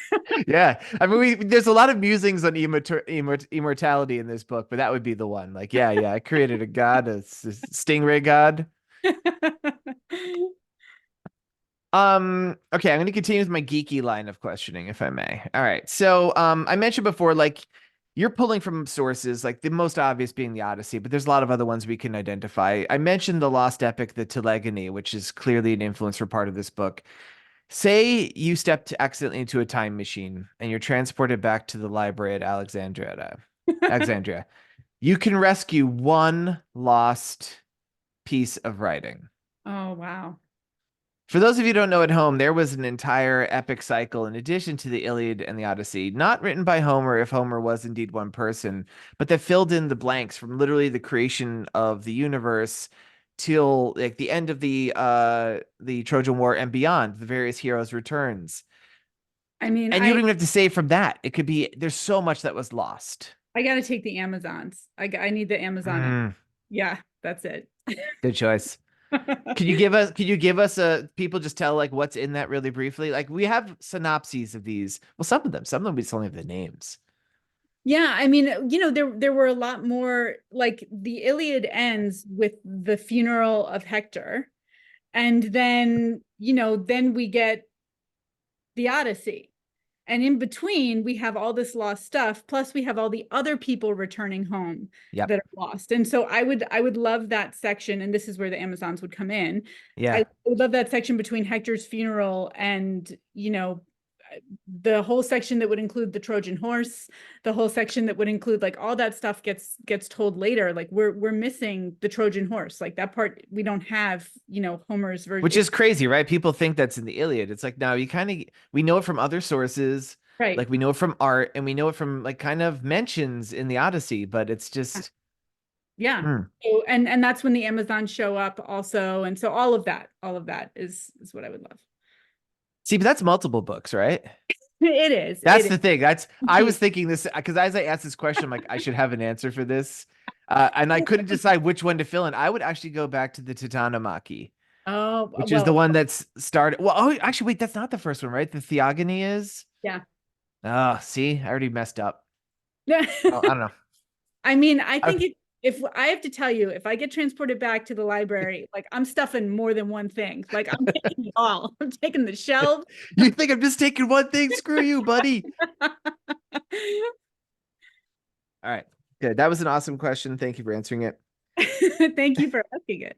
yeah, I mean, there's a lot of musings on immortality in this book, but that would be the one. Like, yeah, I created a god, a stingray god. Okay, I'm going to continue with my geeky line of questioning, if I may. All right. So, I mentioned before, like, you're pulling from sources, like the most obvious being the Odyssey, but there's a lot of other ones we can identify. I mentioned the lost epic, the Telegony, which is clearly an influence for part of this book. Say you stepped accidentally into a time machine and you're transported back to the library at Alexandria. You can rescue one lost piece of writing. Oh, wow. For those of you who don't know at home, there was an entire epic cycle in addition to the Iliad and the Odyssey, not written by Homer, if Homer was indeed one person, but that filled in the blanks from literally the creation of the universe till like the end of the Trojan War and beyond, the various heroes' returns. I mean, And you don't even have to say from that. It could be there's so much that was lost. I got to take the Amazons. I need the Amazon. Yeah, that's it. Good choice. Can you give us a people just tell like what's in that really briefly? Like we have synopses of these. Well, some of them we just only have the names. Yeah, I mean, there were a lot more, like the Iliad ends with the funeral of Hector. And then, then we get the Odyssey. And in between, we have all this lost stuff. Plus, we have all the other people returning home Yep. that are lost. And so I would love that section. And this is where the Amazons would come in. Yeah. I would love that section between Hector's funeral and, the whole section that would include the Trojan horse, the whole section that would include like all that stuff gets told later. Like we're missing the Trojan horse. Like that part we don't have, Homer's version. Which is crazy, right? People think that's in the Iliad. It's like, no, we know it from other sources. Right. Like we know it from art and we know it from like kind of mentions in the Odyssey, but it's just. Yeah. So, and that's when the Amazons show up also. And so all of that is what I would love. See, but that's multiple books, right? It is. That's the thing. I was thinking this because as I asked this question, I'm like, I should have an answer for this. And I couldn't decide which one to fill in. I would actually go back to the Titanomachy. Oh, which is the one that's started. Well, oh, actually, wait, that's not the first one, right? The Theogony is. Yeah. Oh, see, I already messed up. Oh, I don't know. I mean, I think if I have to tell you, if I get transported back to the library, like I'm stuffing more than one thing. Like I'm taking it all. I'm taking the shelves. You think I'm just taking one thing? Screw you, buddy. All right, good. That was an awesome question. Thank you for answering it. Thank you for asking it.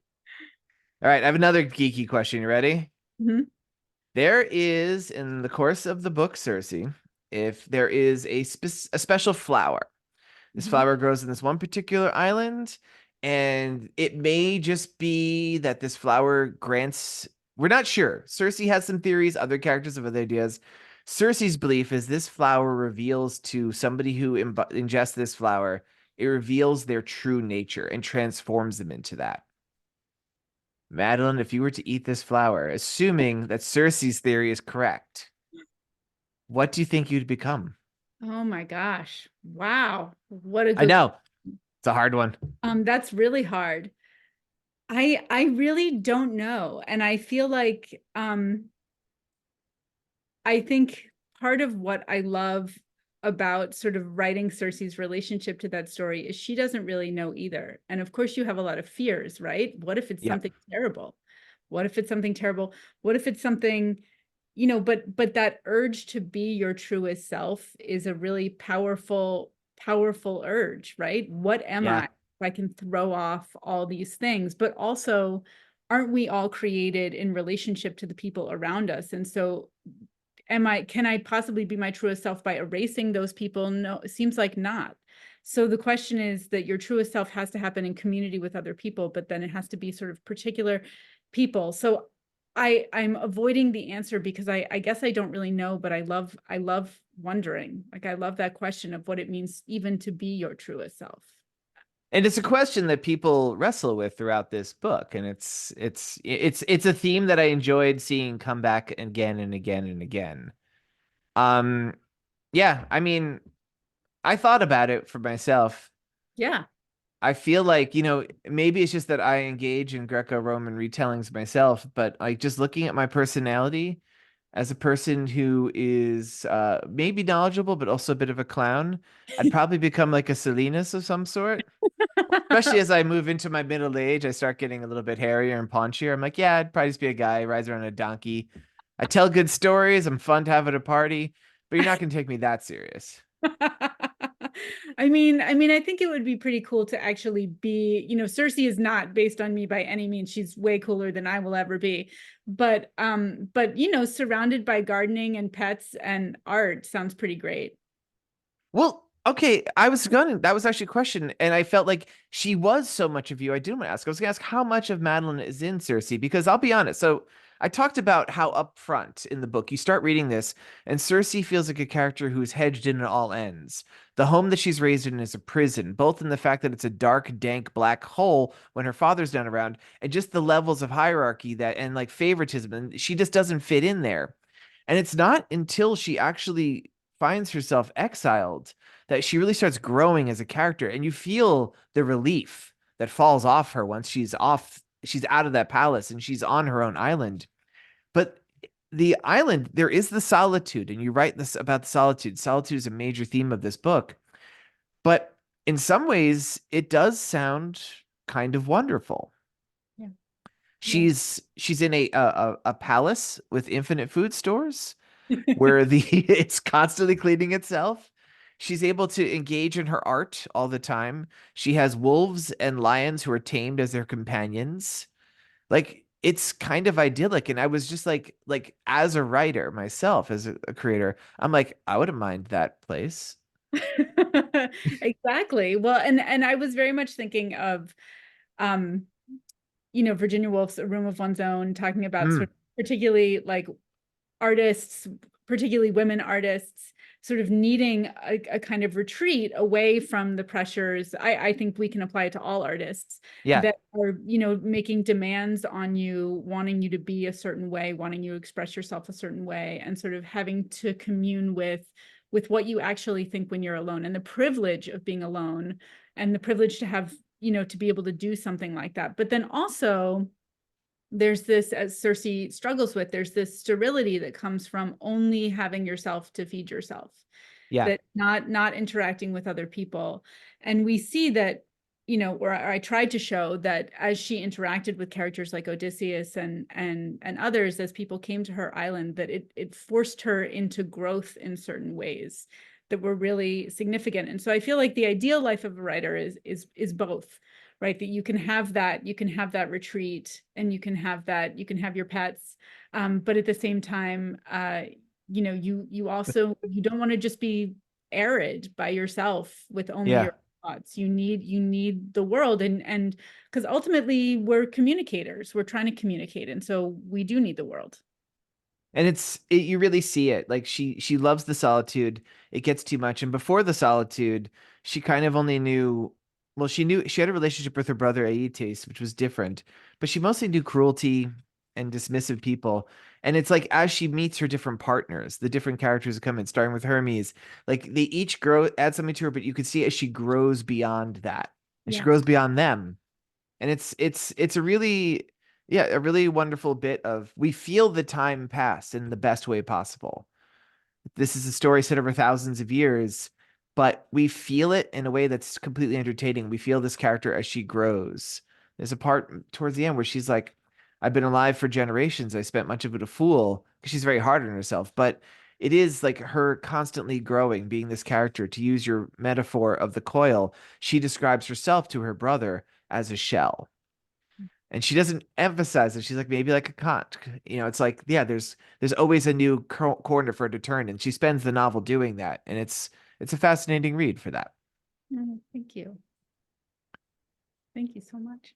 All right, I have another geeky question. You ready? Mm-hmm. There is, in the course of the book Circe, if there is a special flower. This flower grows in this one particular island, and it may just be that this flower grants. We're not sure. Circe has some theories, other characters have other ideas. Circe's belief is this flower reveals to somebody who ingests this flower, it reveals their true nature and transforms them into that. Madeline, if you were to eat this flower, assuming that Circe's theory is correct, what do you think you'd become? Oh my gosh. Wow. What a good I know. It's a hard one. That's really hard. I really don't know. And I feel like I think part of what I love about sort of writing Circe's relationship to that story is she doesn't really know either. And of course you have a lot of fears, right? What if it's something terrible? What if it's something terrible? What if it's something, but that urge to be your truest self is a really powerful urge, right? What am I if I can throw off all these things? But also, aren't we all created in relationship to the people around us? And so can I possibly be my truest self by erasing those people? No, it seems like not. So the question is that your truest self has to happen in community with other people, but then it has to be sort of particular people. So I'm avoiding the answer because I guess I don't really know, but I love wondering. Like I love that question of what it means even to be your truest self. And it's a question that people wrestle with throughout this book, and it's a theme that I enjoyed seeing come back again and again and again. Yeah, I mean, I thought about it for myself. Yeah. I feel like, maybe it's just that I engage in Greco-Roman retellings myself, but like just looking at my personality as a person who is maybe knowledgeable, but also a bit of a clown, I'd probably become like a Silenus of some sort. Especially as I move into my middle age, I start getting a little bit hairier and paunchier. I'm like, yeah, I'd probably just be a guy who rides around a donkey. I tell good stories. I'm fun to have at a party, but you're not going to take me that serious. I mean, I think it would be pretty cool to actually be, Circe is not based on me by any means. She's way cooler than I will ever be. But surrounded by gardening and pets and art sounds pretty great. Well, Okay, that was actually a question, and I felt like she was so much of you. I didn't want to ask. I was gonna ask how much of Madeline is in Circe, because I'll be honest. So I talked about how upfront in the book you start reading this, and Circe feels like a character who's hedged in at all ends. The home that she's raised in is a prison, both in the fact that it's a dark, dank, black hole when her father's not around, and just the levels of hierarchy that and like favoritism, and she just doesn't fit in there. And it's not until she actually finds herself exiled that she really starts growing as a character, and you feel the relief that falls off her once she's out of that palace and she's on her own island. But the island, there is the solitude, and you write this about the solitude. Solitude is a major theme of this book, but in some ways it does sound kind of wonderful. Yeah. She's in a palace with infinite food stores where it's constantly cleaning itself. She's able to engage in her art all the time. She has wolves and lions who are tamed as their companions. Like, it's kind of idyllic. And I was just like as a writer myself, as a creator, I'm like, I wouldn't mind that place. Exactly. Well, and I was very much thinking of, um, Virginia Woolf's A Room of One's Own, talking about sort of particularly like artists, particularly women artists, sort of needing a kind of retreat away from the pressures. I think we can apply it to all artists Yeah. that are, making demands on you, wanting you to be a certain way, wanting you to express yourself a certain way, and sort of having to commune with what you actually think when you're alone, and the privilege of being alone, and the privilege to have, to be able to do something like that. But then also there's this, as Circe struggles with, there's this sterility that comes from only having yourself to feed yourself, Yeah. that not interacting with other people. And we see that, or I tried to show that as she interacted with characters like Odysseus and others, as people came to her island, that it forced her into growth in certain ways that were really significant. And so I feel like the ideal life of a writer is both, right? That you can have that retreat, and you can have your pets, but at the same time, you also, you don't want to just be arid by yourself with only Yeah. your thoughts. You need the world, and because ultimately we're communicators, we're trying to communicate, and so we do need the world. And you really see it. Like, she loves the solitude. It gets too much. And before the solitude, she kind of only knew, well, she had a relationship with her brother Aeetes, which was different, but she mostly knew cruelty and dismissive people. And it's like, as she meets her different partners, the different characters that come in, starting with Hermes, like they each add something to her, but you could see as she grows beyond that, and she Yeah. grows beyond them. And it's a really, yeah, a really wonderful bit of, we feel the time pass in the best way possible. This is a story set over thousands of years, but we feel it in a way that's completely entertaining. We feel this character as she grows. There's a part towards the end where she's like, I've been alive for generations. I spent much of it a fool, because she's very hard on herself. But it is like her constantly growing, being this character. To use your metaphor of the coil, she describes herself to her brother as a shell. And she doesn't emphasize it. She's like, maybe like a Kant. It's like, yeah, there's always a new corner for her to turn, and she spends the novel doing that. And it's a fascinating read for that. Thank you. Thank you so much.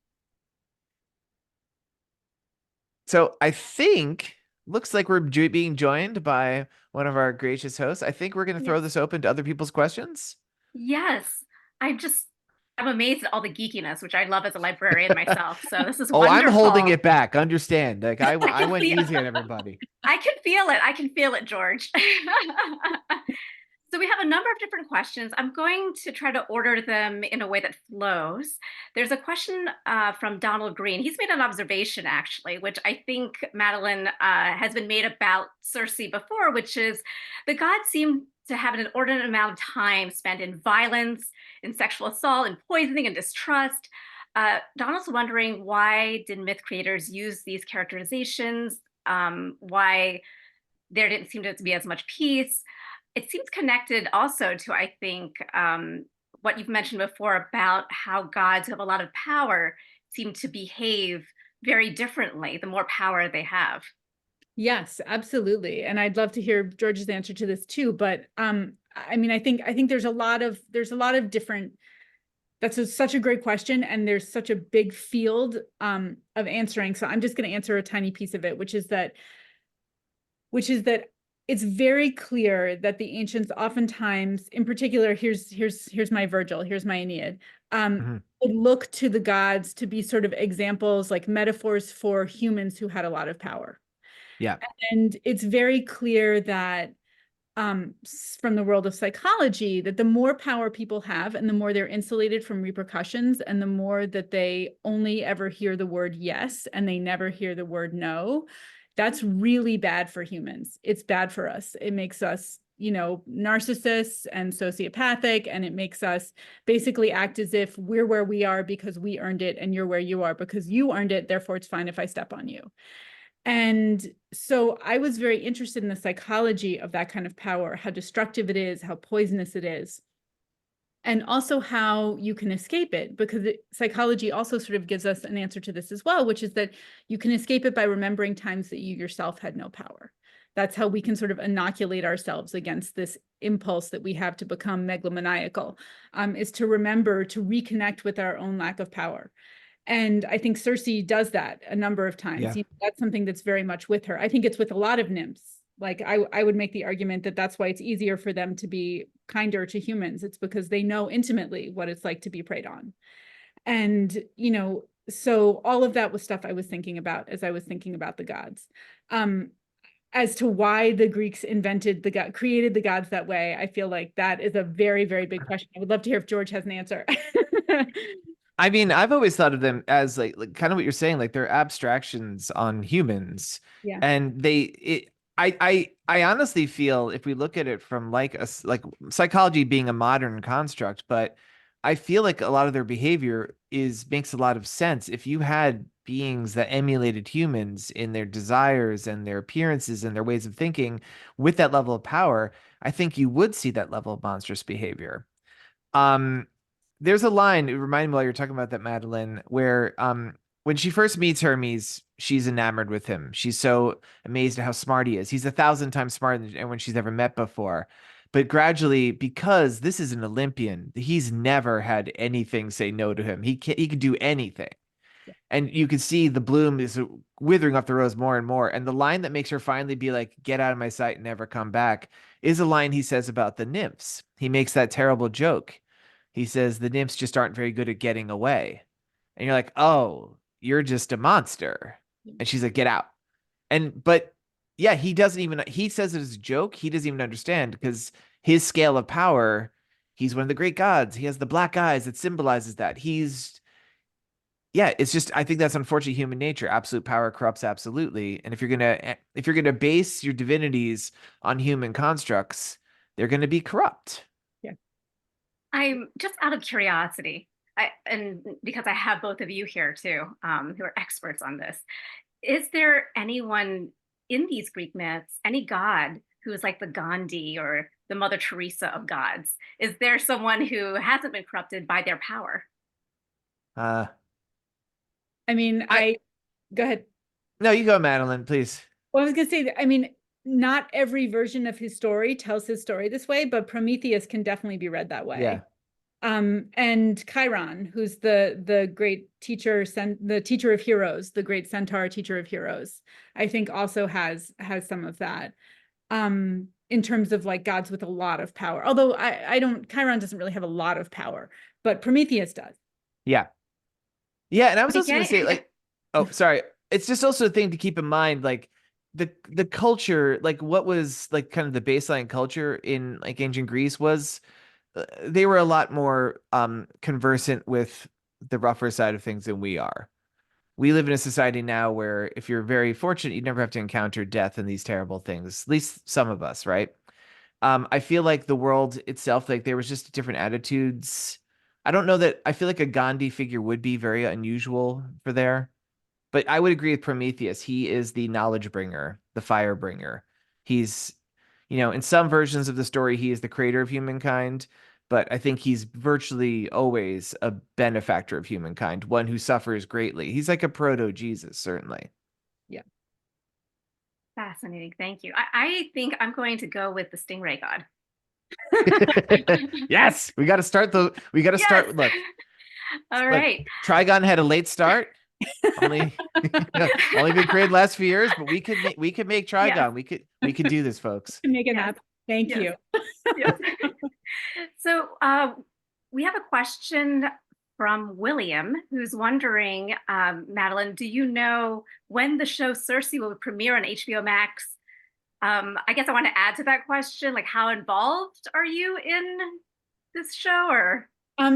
So I think, looks like we're being joined by one of our gracious hosts. I think we're going to throw this open to other people's questions. Yes. I'm amazed at all the geekiness, which I love as a librarian myself. So this is Oh, wonderful. I'm holding it back. Understand. Like, I can went feel- easy on everybody. I can feel it. I can feel it, George. So we have a number of different questions. I'm going to try to order them in a way that flows. There's a question from Donald Green. He's made an observation, actually, which I think Madeline has been made about Circe before, which is the gods seem to have an inordinate amount of time spent in violence, in sexual assault, in poisoning, and distrust. Donald's wondering, why did myth creators use these characterizations? Why there didn't seem to be as much peace? It seems connected also to, I think, what you've mentioned before about how gods who have a lot of power seem to behave very differently the more power they have. Yes, absolutely. And I'd love to hear George's answer to this too. But I mean, I think there's a lot of different. Such a great question, and there's such a big field of answering. So I'm just going to answer a tiny piece of it, which is that it's very clear that the ancients oftentimes, in particular, here's my Virgil, here's my Aeneid, would look to the gods to be sort of examples, like metaphors for humans who had a lot of power. Yeah. And it's very clear that from the world of psychology, that the more power people have and the more they're insulated from repercussions and the more that they only ever hear the word yes and they never hear the word no, that's really bad for humans. It's bad for us. It makes us, narcissists and sociopathic, and it makes us basically act as if we're where we are because we earned it and you're where you are because you earned it, therefore it's fine if I step on you. And so I was very interested in the psychology of that kind of power, how destructive it is, how poisonous it is, and also how you can escape it, because psychology also sort of gives us an answer to this as well, which is that you can escape it by remembering times that you yourself had no power. That's how we can sort of inoculate ourselves against this impulse that we have to become megalomaniacal, is to remember to reconnect with our own lack of power. And I think Circe does that a number of times. Yeah. That's something that's very much with her. I think it's with a lot of nymphs. Like I would make the argument that that's why it's easier for them to be kinder to humans. It's because they know intimately what it's like to be preyed on. And, so all of that was stuff I was thinking about as I was thinking about the gods. As to why the Greeks created the gods that way, I feel like that is a very, very big question. I would love to hear if George has an answer. I mean, I've always thought of them as like kind of what you're saying, like they're abstractions on humans. Yeah. And I honestly feel, if we look at it from like psychology being a modern construct, but I feel like a lot of their behavior makes a lot of sense. If you had beings that emulated humans in their desires and their appearances and their ways of thinking with that level of power, I think you would see that level of monstrous behavior. There's a line, it reminded me while you're talking about that, Madeline, where when she first meets Hermes, she's enamored with him. She's so amazed at how smart he is. He's 1,000 times smarter than anyone she's ever met before. But gradually, because this is an Olympian, he's never had anything say no to him. He could do anything. And you can see the bloom is withering off the rose more and more. And the line that makes her finally be like, get out of my sight and never come back, is a line he says about the nymphs. He makes that terrible joke. He says the nymphs just aren't very good at getting away. And you're like, oh, you're just a monster. And she's like, get out. But yeah, he says it as a joke. He doesn't even understand, because his scale of power, he's one of the great gods. He has the black eyes that symbolizes that. It's just, I think that's unfortunately human nature. Absolute power corrupts absolutely. And if you're gonna base your divinities on human constructs, they're gonna be corrupt. Yeah. I'm just out of curiosity, and because I have both of you here too, who are experts on this, is there anyone in these Greek myths, any god who is like the Gandhi or the Mother Teresa of gods? Is there someone who hasn't been corrupted by their power? I mean, go ahead. No, you go, Madeline, please. Well, I was going to say that, I mean, not every version of his story tells his story this way, but Prometheus can definitely be read that way. Yeah. And Chiron, who's the great teacher, the teacher of heroes, the great centaur teacher of heroes, I think also has some of that. In terms of like gods with a lot of power. Although Chiron doesn't really have a lot of power, but Prometheus does. Yeah. Yeah, and I was also going to say, like, oh, sorry. It's just also a thing to keep in mind, like the culture, like what was like kind of the baseline culture in like ancient Greece was they were a lot more conversant with the rougher side of things than we are. We live in a society now where if you're very fortunate, you never have to encounter death and these terrible things, at least some of us, right? I feel like the world itself, like there was just different attitudes. I don't know that I feel like a Gandhi figure would be very unusual for there, but I would agree with Prometheus. He is the knowledge bringer, the fire bringer. He's, in some versions of the story, he is the creator of humankind, but I think he's virtually always a benefactor of humankind, one who suffers greatly. He's like a proto-Jesus, certainly. Yeah. Fascinating. Thank you. I think I'm going to go with the stingray god. Yes, we got to start Yes. look, All look, right. Trigon had a late start. Only only been created last few years, but we could make Yes. Trigon. We could do this, folks. To make it Yes. happen. Thank Yes. you. Yes. So we have a question from William, who's wondering, Madeline, do you know when the show Circe will premiere on HBO Max? I guess I want to add to that question, like how involved are you in this show or?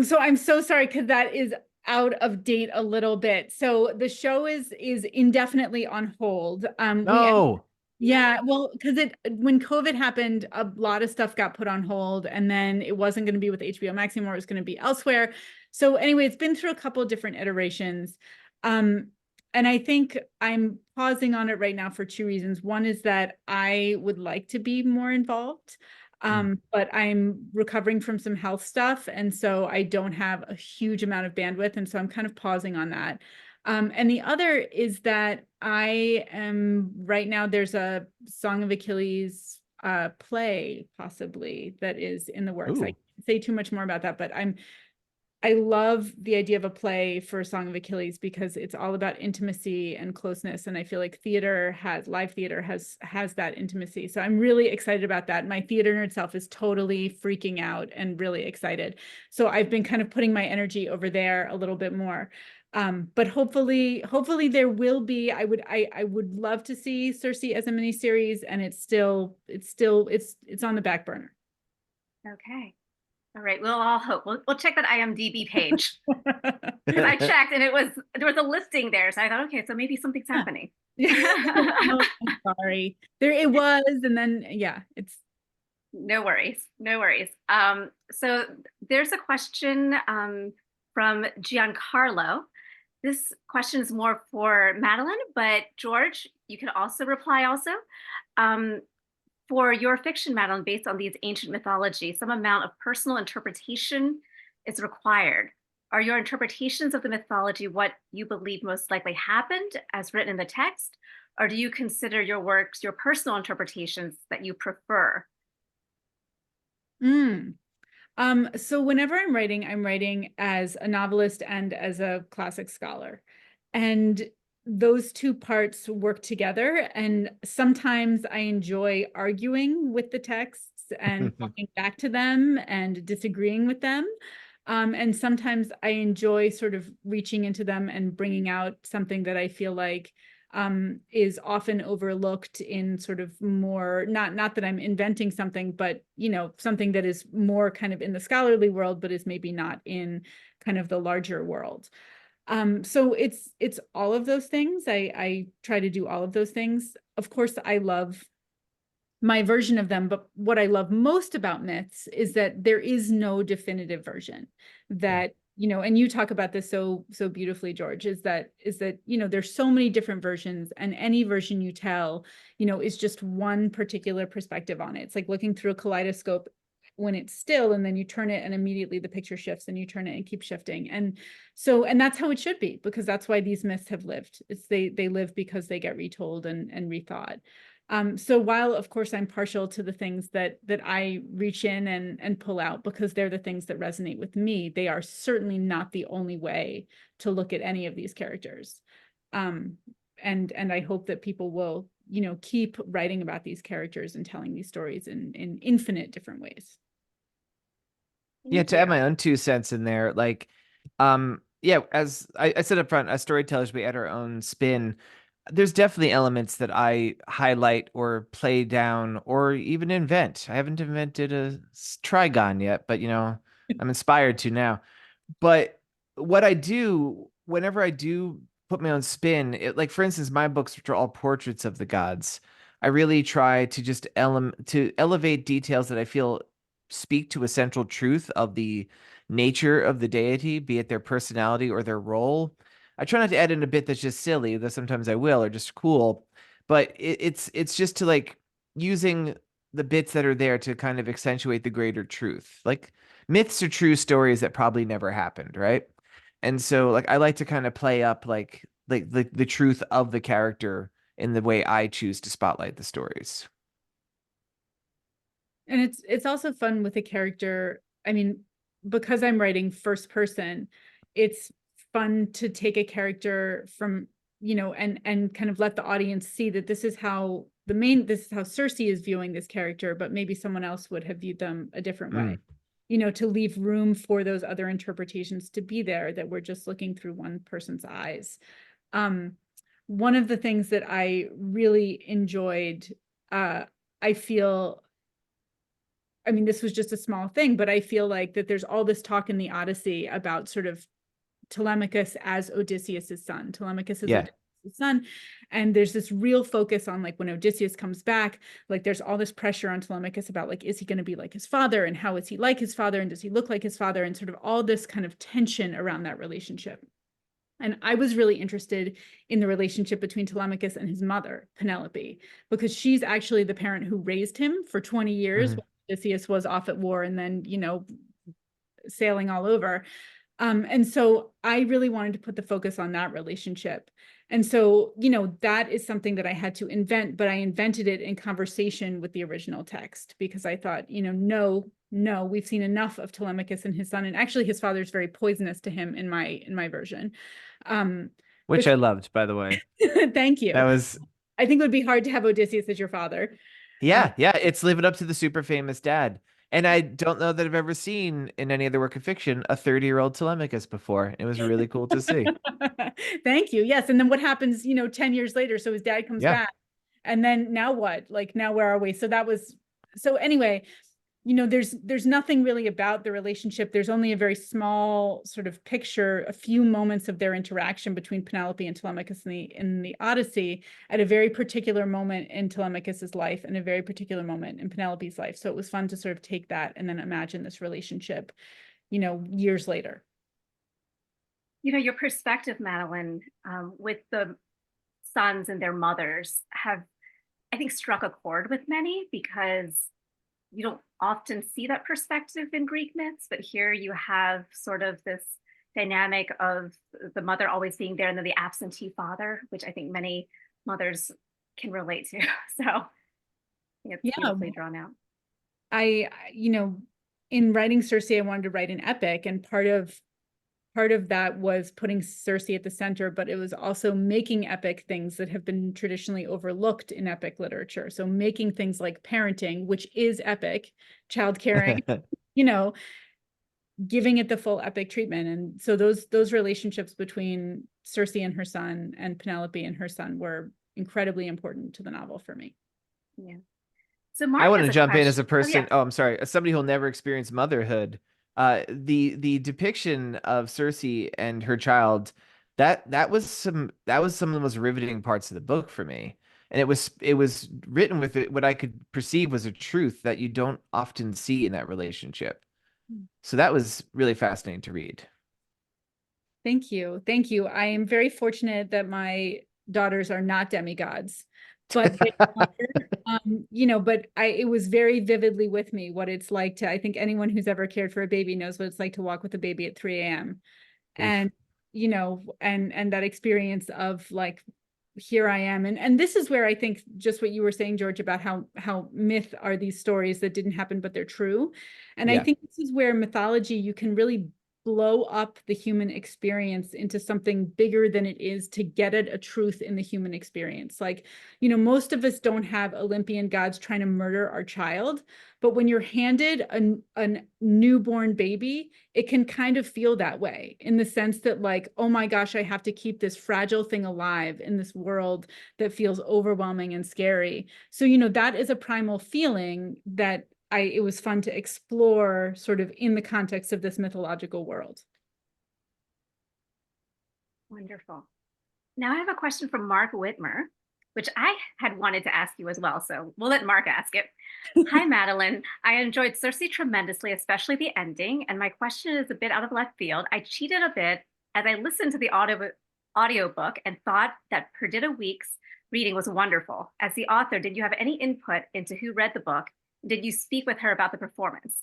So I'm so sorry because that is out of date a little bit. So the show is indefinitely on hold. No. Yeah, well, because when COVID happened, a lot of stuff got put on hold, and then it wasn't going to be with HBO Max anymore. It was going to be elsewhere. So anyway, it's been through a couple of different iterations. Um, and I think I'm pausing on it right now for two reasons. One is that I would like to be more involved. But I'm recovering from some health stuff, and so I don't have a huge amount of bandwidth, and so I'm kind of pausing on that. And the other is that I am right now, there's a Song of Achilles play possibly that is in the works. I Ooh. can't say too much more about that, but I love the idea of a play for Song of Achilles because it's all about intimacy and closeness. And I feel like live theater has that intimacy. So I'm really excited about that. My theater nerd self is totally freaking out and really excited. So I've been kind of putting my energy over there a little bit more. But hopefully there will be. I would love to see Circe as a miniseries, and it's on the back burner. Okay. All right, we'll all hope. We'll check that IMDb page. Because I checked and there was a listing there. So I thought, okay, so maybe something's happening. No, I'm sorry. There it was, and then yeah, it's No worries, no worries. So there's a question from Giancarlo. This question is more for Madeline, but George, you can also reply also. For your fiction, Madeline, based on these ancient mythology, some amount of personal interpretation is required. Are your interpretations of the mythology what you believe most likely happened as written in the text? Or do you consider your works your personal interpretations that you prefer? So whenever I'm writing as a novelist and as a classic scholar. And those two parts work together. And sometimes I enjoy arguing with the texts and coming back to them and disagreeing with them. And sometimes I enjoy sort of reaching into them and bringing out something that I feel like is often overlooked in sort of more, not that I'm inventing something, but something that is more kind of in the scholarly world, but is maybe not in kind of the larger world. So it's all of those things. I try to do all of those things. Of course, I love my version of them, but what I love most about myths is that there is no definitive version. That and you talk about this so beautifully, George, is that there's so many different versions, and any version you tell is just one particular perspective on it. It's like looking through a kaleidoscope when it's still, and then you turn it and immediately the picture shifts, and you turn it and keep shifting. And that's how it should be, because that's why these myths have lived. It's they live because they get retold and rethought. So while of course I'm partial to the things that I reach in and pull out because they're the things that resonate with me, they are certainly not the only way to look at any of these characters. And I hope that people will keep writing about these characters and telling these stories in infinite different ways. Yeah, to add my own 2 cents in there, like, yeah, as I said up front, as storytellers, we add our own spin. There's definitely elements that I highlight or play down or even invent. I haven't invented a Trigon yet, but I'm inspired to now. But what I do whenever I do put my own spin, like for instance, my books, which are all portraits of the gods, I really try to just elevate details that I feel speak to a central truth of the nature of the deity, be it their personality or their role. I try not to add in a bit that's just silly, though sometimes I will, or just cool. But it's just to like using the bits that are there to kind of accentuate the greater truth. Like myths are true stories that probably never happened, right? And so like I like to kind of play up like the truth of the character in the way I choose to spotlight the stories. And it's also fun with a character. I mean, because I'm writing first person, it's fun to take a character from, and kind of let the audience see that this is how Circe is viewing this character, but maybe someone else would have viewed them a different way. To leave room for those other interpretations to be there, that we're just looking through one person's eyes. One of the things that I really enjoyed, I feel, I mean, this was just a small thing, but I feel like that there's all this talk in the Odyssey about sort of Telemachus as Odysseus's son. Telemachus is Odysseus's son. And there's this real focus on, like, when Odysseus comes back, like there's all this pressure on Telemachus about, like, is he going to be like his father, and how is he like his father, and does he look like his father, and sort of all this kind of tension around that relationship. And I was really interested in the relationship between Telemachus and his mother, Penelope, because she's actually the parent who raised him for 20 years when Odysseus was off at war and then, sailing all over. And so I really wanted to put the focus on that relationship. And so, that is something that I had to invent, but I invented it in conversation with the original text, because I thought, no, we've seen enough of Telemachus and his son. And actually his father is very poisonous to him in my version. Which I loved, by the way. Thank you. I think it would be hard to have Odysseus as your father. Yeah, it's living up to the super famous dad. And I don't know that I've ever seen in any other work of fiction a 30-year-old Telemachus before. It was really cool to see. Thank you. Yes. And then what happens, 10 years later? So his dad comes back. And then now what? Like, now where are we? So anyway, there's nothing really about the relationship. There's only a very small sort of picture, a few moments of their interaction between Penelope and Telemachus in the Odyssey, at a very particular moment in Telemachus's life and a very particular moment in Penelope's life. So it was fun to sort of take that and then imagine this relationship, years later. Your perspective, Madeline, with the sons and their mothers have, I think, struck a chord with many, because you don't often see that perspective in Greek myths, but here you have sort of this dynamic of the mother always being there and then the absentee father, which I think many mothers can relate to. So I think it's beautifully drawn out. In writing Circe, I wanted to write an epic, and part of that was putting Circe at the center, but it was also making epic things that have been traditionally overlooked in epic literature. So making things like parenting, which is epic, child caring, giving it the full epic treatment. And so those relationships between Circe and her son and Penelope and her son were incredibly important to the novel for me. Yeah. So Mark, I want to jump in as a person. I'm sorry. As somebody who'll never experience motherhood. The depiction of Circe and her child, that was some of the most riveting parts of the book for me. And it was written with what I could perceive was a truth that you don't often see in that relationship. So that was really fascinating to read. Thank you. I am very fortunate that my daughters are not demigods, but they are, but it was very vividly with me what it's like to, I think anyone who's ever cared for a baby knows what it's like to walk with a baby at 3 a.m. And, and that experience of, like, here I am. And this is where I think just what you were saying, George, about how myth are these stories that didn't happen, but they're true. And I think this is where mythology, you can really blow up the human experience into something bigger than it is to get at a truth in the human experience. Like, most of us don't have Olympian gods trying to murder our child, but when you're handed a newborn baby, it can kind of feel that way, in the sense that, like, oh my gosh, I have to keep this fragile thing alive in this world that feels overwhelming and scary. So, that is a primal feeling that it was fun to explore sort of in the context of this mythological world. Wonderful. Now I have a question from Mark Whitmer, which I had wanted to ask you as well. So we'll let Mark ask it. Hi, Madeline. I enjoyed Circe tremendously, especially the ending. And my question is a bit out of left field. I cheated a bit as I listened to the audiobook and thought that Perdita Week's reading was wonderful. As the author, did you have any input into who read the book? Did you speak with her about the performance?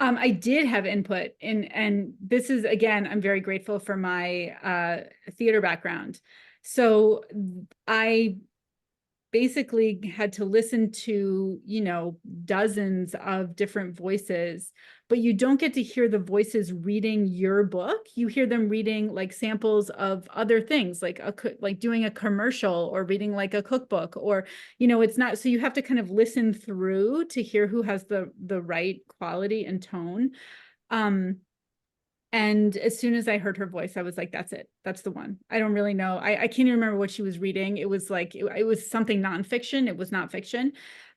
I did have input, and this is, again, I'm very grateful for my theater background. So I basically had to listen to, you know, dozens of different voices, but you don't get to hear the voices reading your book. You hear them reading like samples of other things, like like doing a commercial or reading like a cookbook, or, you know, it's not, so you have to kind of listen through to hear who has the right quality and tone. And as soon as I heard her voice, I was like, that's it. That's the one. I don't really know. I can't even remember what she was reading. It was like, it was something nonfiction. It was not fiction.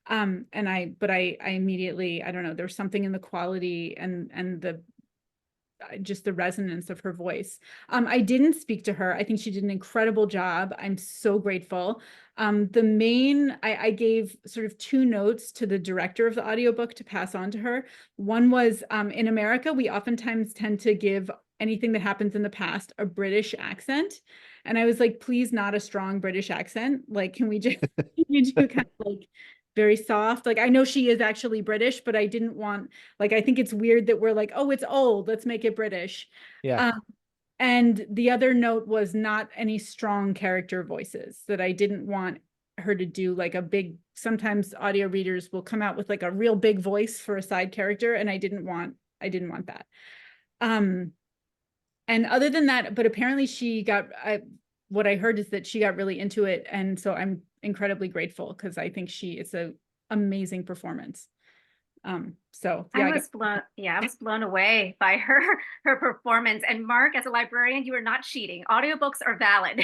But I immediately, I don't know, there's something in the quality and the, just the resonance of her voice. I didn't speak to her. I think she did an incredible job. I'm so grateful. I gave sort of 2 notes to the director of the audiobook to pass on to her. One was, in America, we oftentimes tend to give anything that happens in the past a British accent. And I was like, please, not a strong British accent. Like, can we just can you do kind of like very soft? Like, I know she is actually British, but I didn't want, like, I think it's weird that we're like, oh, it's old, let's make it British. Yeah. And the other note was not any strong character voices, that I didn't want her to do like a big, sometimes audio readers will come out with like a real big voice for a side character. And I didn't want that. And other than that, but apparently what I heard is that she got really into it. And so I'm incredibly grateful, because I think it's an amazing performance. So yeah, I was blown away by her performance. And Mark, as a librarian, you are not cheating. Audiobooks are valid.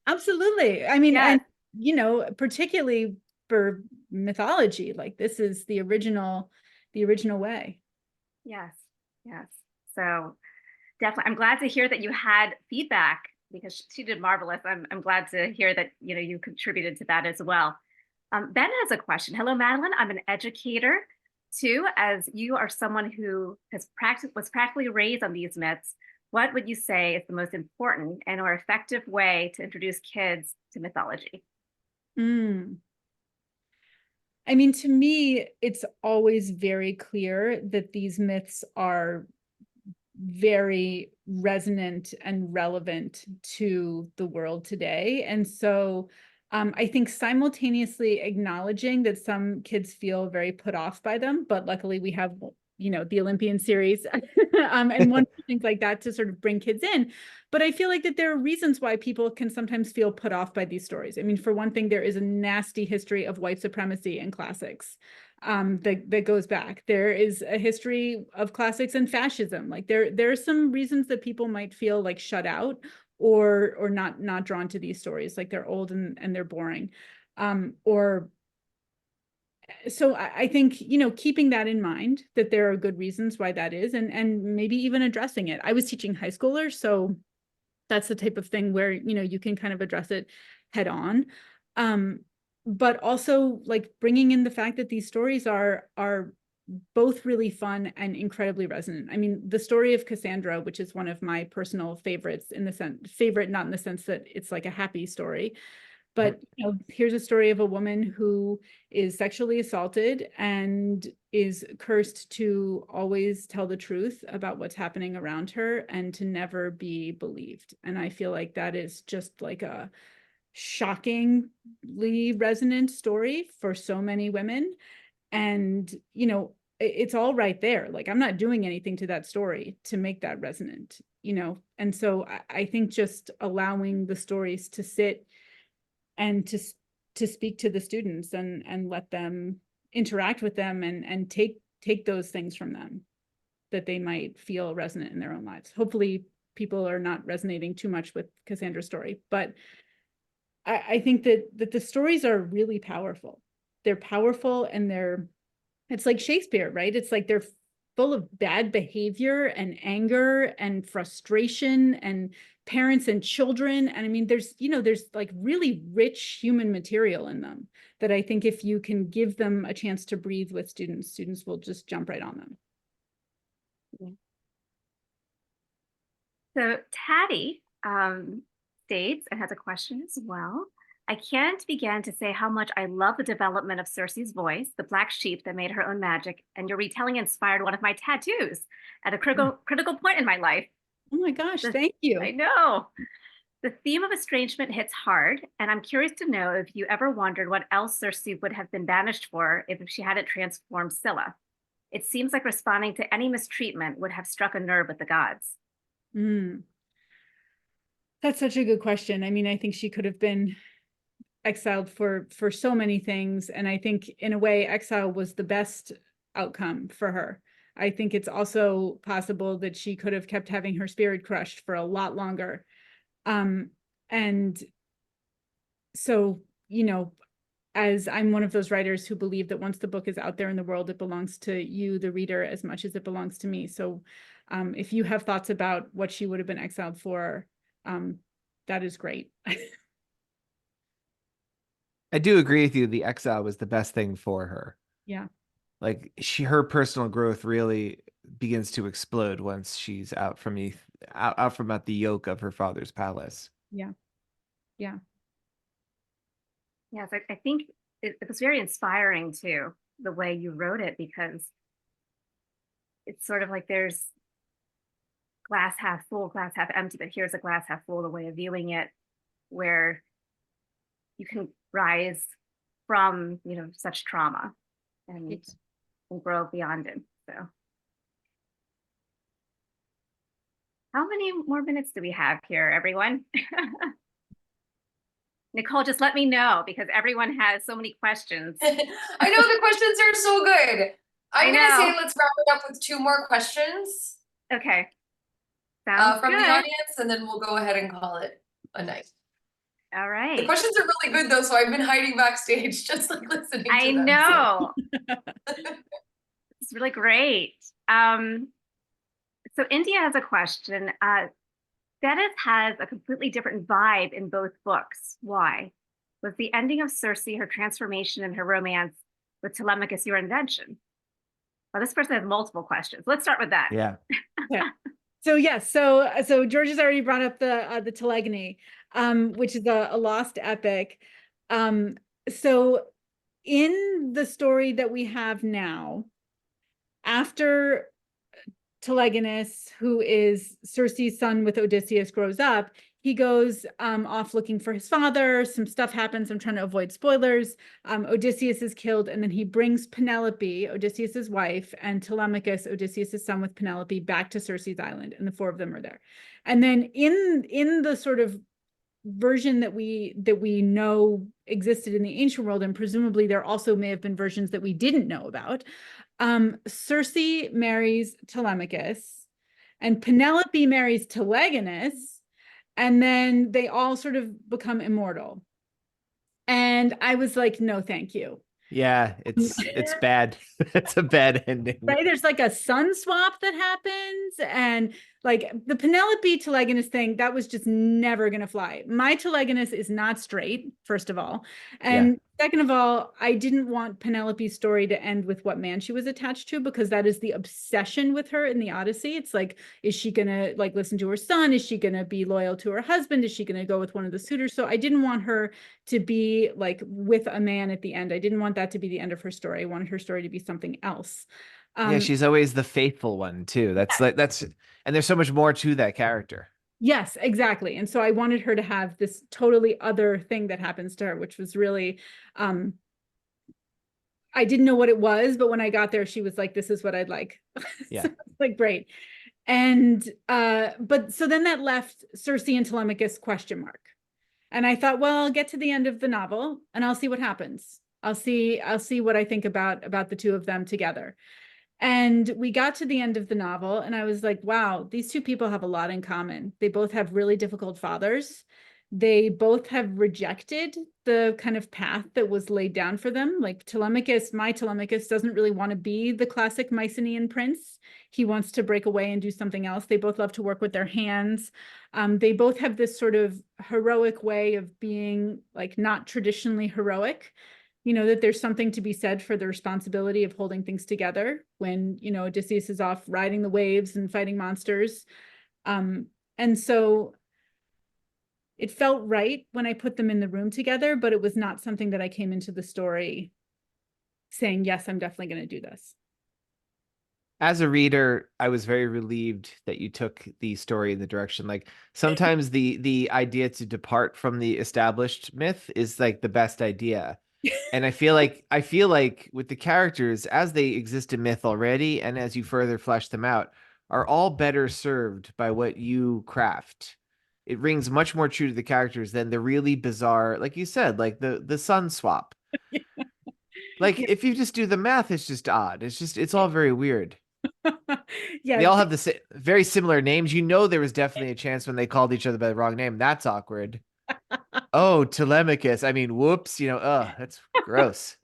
absolutely. I mean, Yes. and you know, particularly for mythology, like this is the original way. Yes. So definitely, I'm glad to hear that you had feedback, because she did marvelous. I'm glad to hear that, you know, you contributed to that as well. Ben has a question. Hello, Madeline. I'm an educator too, as you are someone who was practically raised on these myths. What would you say is the most important and or effective way to introduce kids to mythology? I mean, to me, it's always very clear that these myths are very resonant and relevant to the world today. And so I think simultaneously acknowledging that some kids feel very put off by them, but luckily we have, you know, the Olympian series and one things like that to sort of bring kids in. But I feel like that there are reasons why people can sometimes feel put off by these stories. I mean, for one thing, there is a nasty history of white supremacy in classics. That goes back. There is a history of classics and fascism. Like there are some reasons that people might feel like shut out or not drawn to these stories, like they're old and they're boring. So I think, you know, keeping that in mind, that there are good reasons why that is, and maybe even addressing it. I was teaching high schoolers, so that's the type of thing where, you know, you can kind of address it head on. But also like bringing in the fact that these stories are both really fun and incredibly resonant. I mean, the story of Cassandra, which is one of my personal favorites, in the favorite, not in the sense that it's like a happy story, but you know, here's a story of a woman who is sexually assaulted and is cursed to always tell the truth about what's happening around her and to never be believed. And I feel like that is just like a shockingly resonant story for so many women. And, you know, it's all right there. Like, I'm not doing anything to that story to make that resonant, you know? And so I think just allowing the stories to sit and to speak to the students and let them interact with them and take those things from them that they might feel resonant in their own lives. Hopefully people are not resonating too much with Cassandra's story, but I think that the stories are really powerful. They're powerful and it's like Shakespeare, right? It's like they're full of bad behavior and anger and frustration and parents and children. And I mean, there's like really rich human material in them that I think if you can give them a chance to breathe with students will just jump right on them. Yeah. So Taddy states and has a question as well. I can't begin to say how much I love the development of Circe's voice, the black sheep that made her own magic, and your retelling inspired one of my tattoos at a critical point in my life. Oh my gosh, thank you. I know. The theme of estrangement hits hard, and I'm curious to know if you ever wondered what else Circe would have been banished for if she hadn't transformed Scylla. It seems like responding to any mistreatment would have struck a nerve with the gods. Mm. That's such a good question. I mean, I think she could have been exiled for so many things, and I think in a way exile was the best outcome for her. I think it's also possible that she could have kept having her spirit crushed for a lot longer. And so, you know, as I'm one of those writers who believe that once the book is out there in the world, it belongs to you, the reader, as much as it belongs to me. So if you have thoughts about what she would have been exiled for, that is great. I do agree with you. The exile was the best thing for her. Yeah. Like her personal growth really begins to explode once she's out from out the yoke of her father's palace. Yeah. Yeah. Yes, I think it was very inspiring too, the way you wrote it, because it's sort of like there's glass half full, glass half empty, but here's a glass half full, the way of viewing it, where you can rise from, you know, such trauma and grow beyond it. So how many more minutes do we have here, everyone? Nicole, just let me know, because everyone has so many questions. I know the questions are so good. I'm gonna say let's wrap it up with 2 more questions. Okay. Sounds from good. the audience, and then we'll go ahead and call it a night. All right. The questions are really good though, so I've been hiding backstage just like listening to them. I know. It's really great. So India has a question. Thetis has a completely different vibe in both books. Why? Was the ending of Circe, her transformation, and her romance with Telemachus your invention? Well, this person has multiple questions. Let's start with that. Yeah. Yeah. So yes, so George has already brought up the Telegony, which is a lost epic. So in the story that we have now, after Telegonus, who is Circe's son with Odysseus, grows up, he goes off looking for his father. Some stuff happens. I'm trying to avoid spoilers. Odysseus is killed, and then he brings Penelope, Odysseus's wife, and Telemachus, Odysseus's son with Penelope, back to Circe's island, and the 4 of them are there. And then in the sort of version that we know existed in the ancient world, and presumably there also may have been versions that we didn't know about, Circe marries Telemachus, and Penelope marries Telegonus, and then they all sort of become immortal. And I was like, no, thank you. Yeah, it's bad. It's a bad ending. Right? There's like a sun swap that happens, and like the Penelope Telegonus thing, that was just never going to fly. My Telegonus is not straight, first of all. And second of all, I didn't want Penelope's story to end with what man she was attached to, because that is the obsession with her in the Odyssey. It's like, is she going to like listen to her son? Is she going to be loyal to her husband? Is she going to go with one of the suitors? So I didn't want her to be like with a man at the end. I didn't want that to be the end of her story. I wanted her story to be something else. Yeah, she's always the faithful one too. And there's so much more to that character. Yes, exactly. And so I wanted her to have this totally other thing that happens to her, which was really, I didn't know what it was, but when I got there, she was like, this is what I'd like. Yeah. So, like, great. And, but so then that left Circe and Telemachus ? And I thought, well, I'll get to the end of the novel and I'll see what happens. I'll see what I think about the 2 of them together. And we got to the end of the novel, and I was like, wow, these 2 people have a lot in common. They both have really difficult fathers. They both have rejected the kind of path that was laid down for them. Like my Telemachus doesn't really want to be the classic Mycenaean prince. He wants to break away and do something else. They both love to work with their hands. They both have this sort of heroic way of being like not traditionally heroic. You know, that there's something to be said for the responsibility of holding things together when, you know, Odysseus is off riding the waves and fighting monsters. And so it felt right when I put them in the room together, but it was not something that I came into the story saying, yes, I'm definitely going to do this. As a reader, I was very relieved that you took the story in the direction. Like sometimes the idea to depart from the established myth is like the best idea. And I feel like with the characters as they exist in myth already, and as you further flesh them out, are all better served by what you craft. It rings much more true to the characters than the really bizarre, like you said, like the sun swap. Like Yeah. if you just do the math, it's just odd. It's all very weird. Yeah. They all have the very similar names. You know, there was definitely a chance when they called each other by the wrong name. That's awkward. Oh, Telemachus. I mean, whoops. That's gross.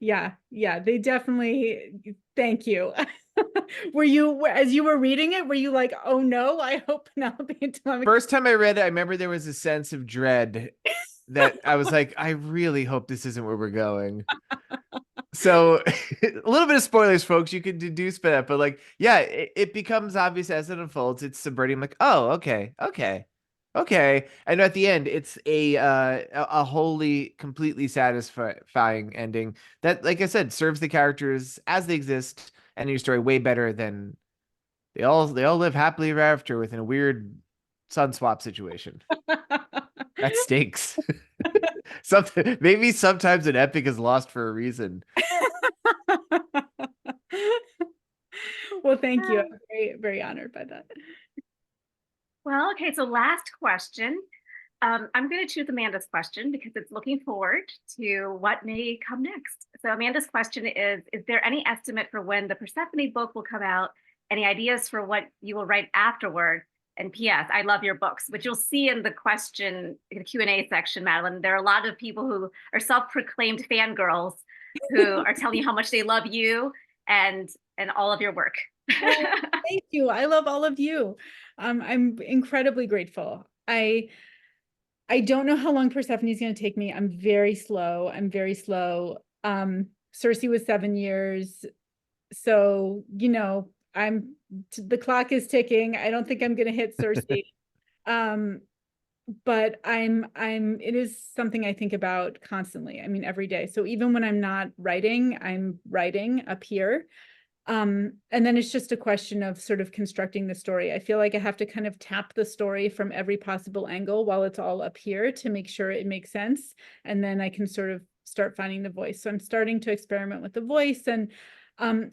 Yeah, yeah, they definitely, thank you. Were you, as you were reading it, were you like, oh no, I hope Penelope and Telemachus. First time I read it, I remember there was a sense of dread that I was like, I really hope this isn't where we're going. So a little bit of spoilers, folks. You can deduce by that, but like, yeah, it becomes obvious as it unfolds. It's subverting. I'm like, oh, okay. And at the end, it's a wholly, completely satisfying ending that, like I said, serves the characters as they exist and your story way better than they all live happily ever after within a weird sun swap situation. That stinks. Something maybe sometimes an epic is lost for a reason. Well, thank you. I'm very, very honored by that. Well, okay, so last question. I'm going to choose Amanda's question because it's looking forward to what may come next. So Amanda's question is there any estimate for when the Persephone book will come out? Any ideas for what you will write afterward? And P.S. I love your books, which you'll see in the Q&A section, Madeline. There are a lot of people who are self-proclaimed fangirls who are telling you how much they love you and all of your work. Thank you. I love all of you. I'm incredibly grateful. I don't know how long Persephone is going to take me. I'm very slow. Circe was 7 years. So, the clock is ticking. I don't think I'm going to hit Circe. But it is something I think about constantly. I mean, every day. So even when I'm not writing, I'm writing up here. And then it's just a question of sort of constructing the story. I feel like I have to kind of tap the story from every possible angle while it's all up here to make sure it makes sense. And then I can sort of start finding the voice. So I'm starting to experiment with the voice. And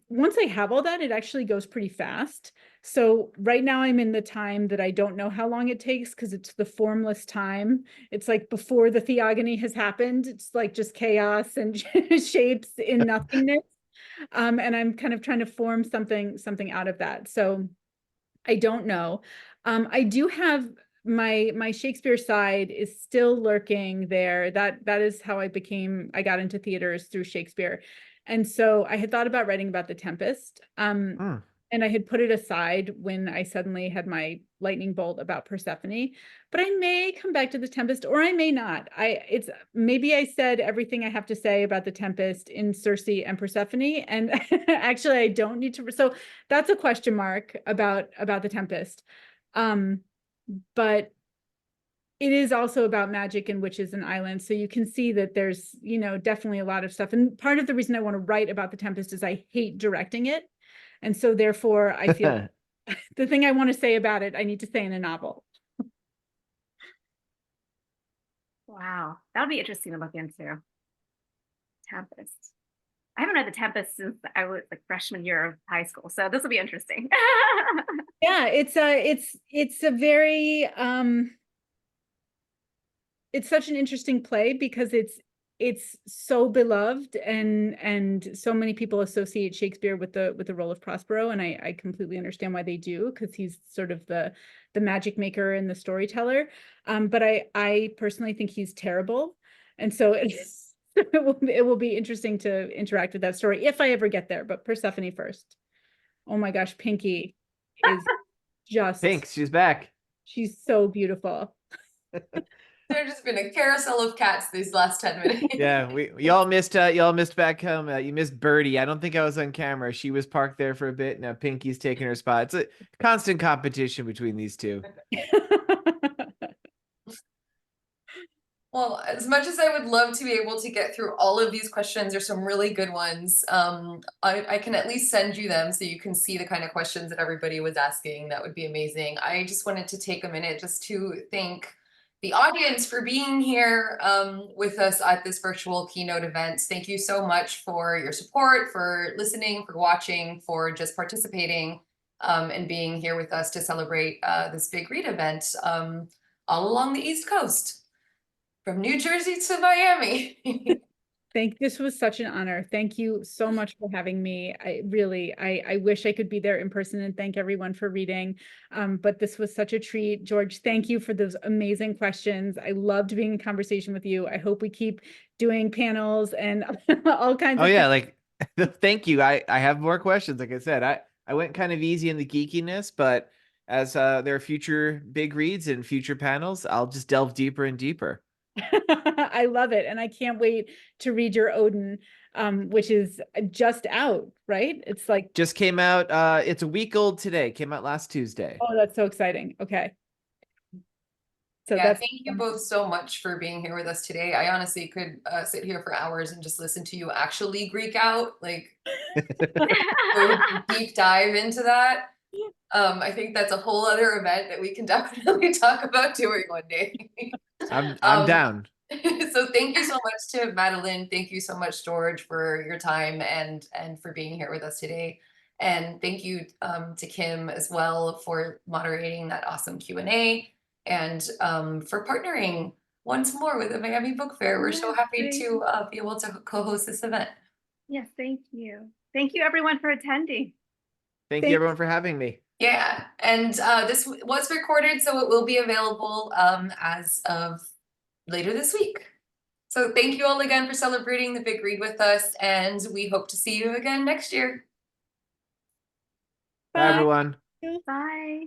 once I have all that, it actually goes pretty fast. So right now I'm in the time that I don't know how long it takes because it's the formless time. It's like before the theogony has happened. It's like just chaos and shapes in nothingness. And I'm kind of trying to form something out of that. So I don't know. I do have my Shakespeare side is still lurking there. That is how I got into theaters through Shakespeare. And so I had thought about writing about the Tempest. And I had put it aside when I suddenly had my lightning bolt about Persephone, but I may come back to the Tempest or I may not. Maybe I said everything I have to say about the Tempest in Circe and Persephone, and actually I don't need to. So that's a question mark about the Tempest. But it is also about magic and witches and islands. So you can see that there's, definitely a lot of stuff. And part of the reason I want to write about the Tempest is I hate directing it. And so therefore I feel the thing I want to say about it, I need to say in a novel. Wow, that'll be interesting to look into. Tempest. I haven't read The Tempest since I was like freshman year of high school, so this will be interesting. Yeah, it's a very it's such an interesting play because it's so beloved and so many people associate Shakespeare with the role of Prospero, and I completely understand why they do, because he's sort of the magic maker and the storyteller. But I personally think he's terrible, and so it will be interesting to interact with that story if I ever get there. But Persephone first. Oh my gosh, Pinky is just Thanks, she's back. she's so beautiful. There's just been a carousel of cats these last 10 minutes. Yeah, y'all missed back home. You missed Birdie. I don't think I was on camera. She was parked there for a bit. Now Pinky's taking her spot. It's a constant competition between these two. Well, as much as I would love to be able to get through all of these questions, there's some really good ones. I can at least send you them so you can see the kind of questions that everybody was asking. That would be amazing. I just wanted to take a minute just to thank the audience for being here with us at this virtual keynote event. Thank you so much for your support, for listening, for watching, for just participating and being here with us to celebrate this big read event all along the East Coast. From New Jersey to Miami. This was such an honor. Thank you so much for having me. I wish I could be there in person and thank everyone for reading. But this was such a treat. George, thank you for those amazing questions. I loved being in conversation with you. I hope we keep doing panels and all kinds Oh of yeah, things. like thank you. I have more questions. Like I said, I went kind of easy in the geekiness, but as there are future big reads and future panels, I'll just delve deeper and deeper. I love it. And I can't wait to read your Odin, which is just out, right? It's like, Just came out. It's a week old today. Came out last Tuesday. oh, that's so exciting. Okay. So Yeah, that's thank you both so much for being here with us today. I honestly could sit here for hours and just listen to you actually Greek out, like go deep dive into that. I think that's a whole other event that we can definitely talk about doing one day. I'm down. So thank you so much to Madeline. Thank you so much, George, for your time and for being here with us today. And thank you to Kim as well for moderating that awesome Q&A and for partnering once more with the Miami Book Fair. We're so happy to be able to co-host this event. Yes, thank you. Thank you everyone for attending. Thank you everyone for having me. Yeah, and this was recorded, so it will be available as of later this week. So thank you all again for celebrating the big read with us, and we hope to see you again next year. Bye everyone. Bye.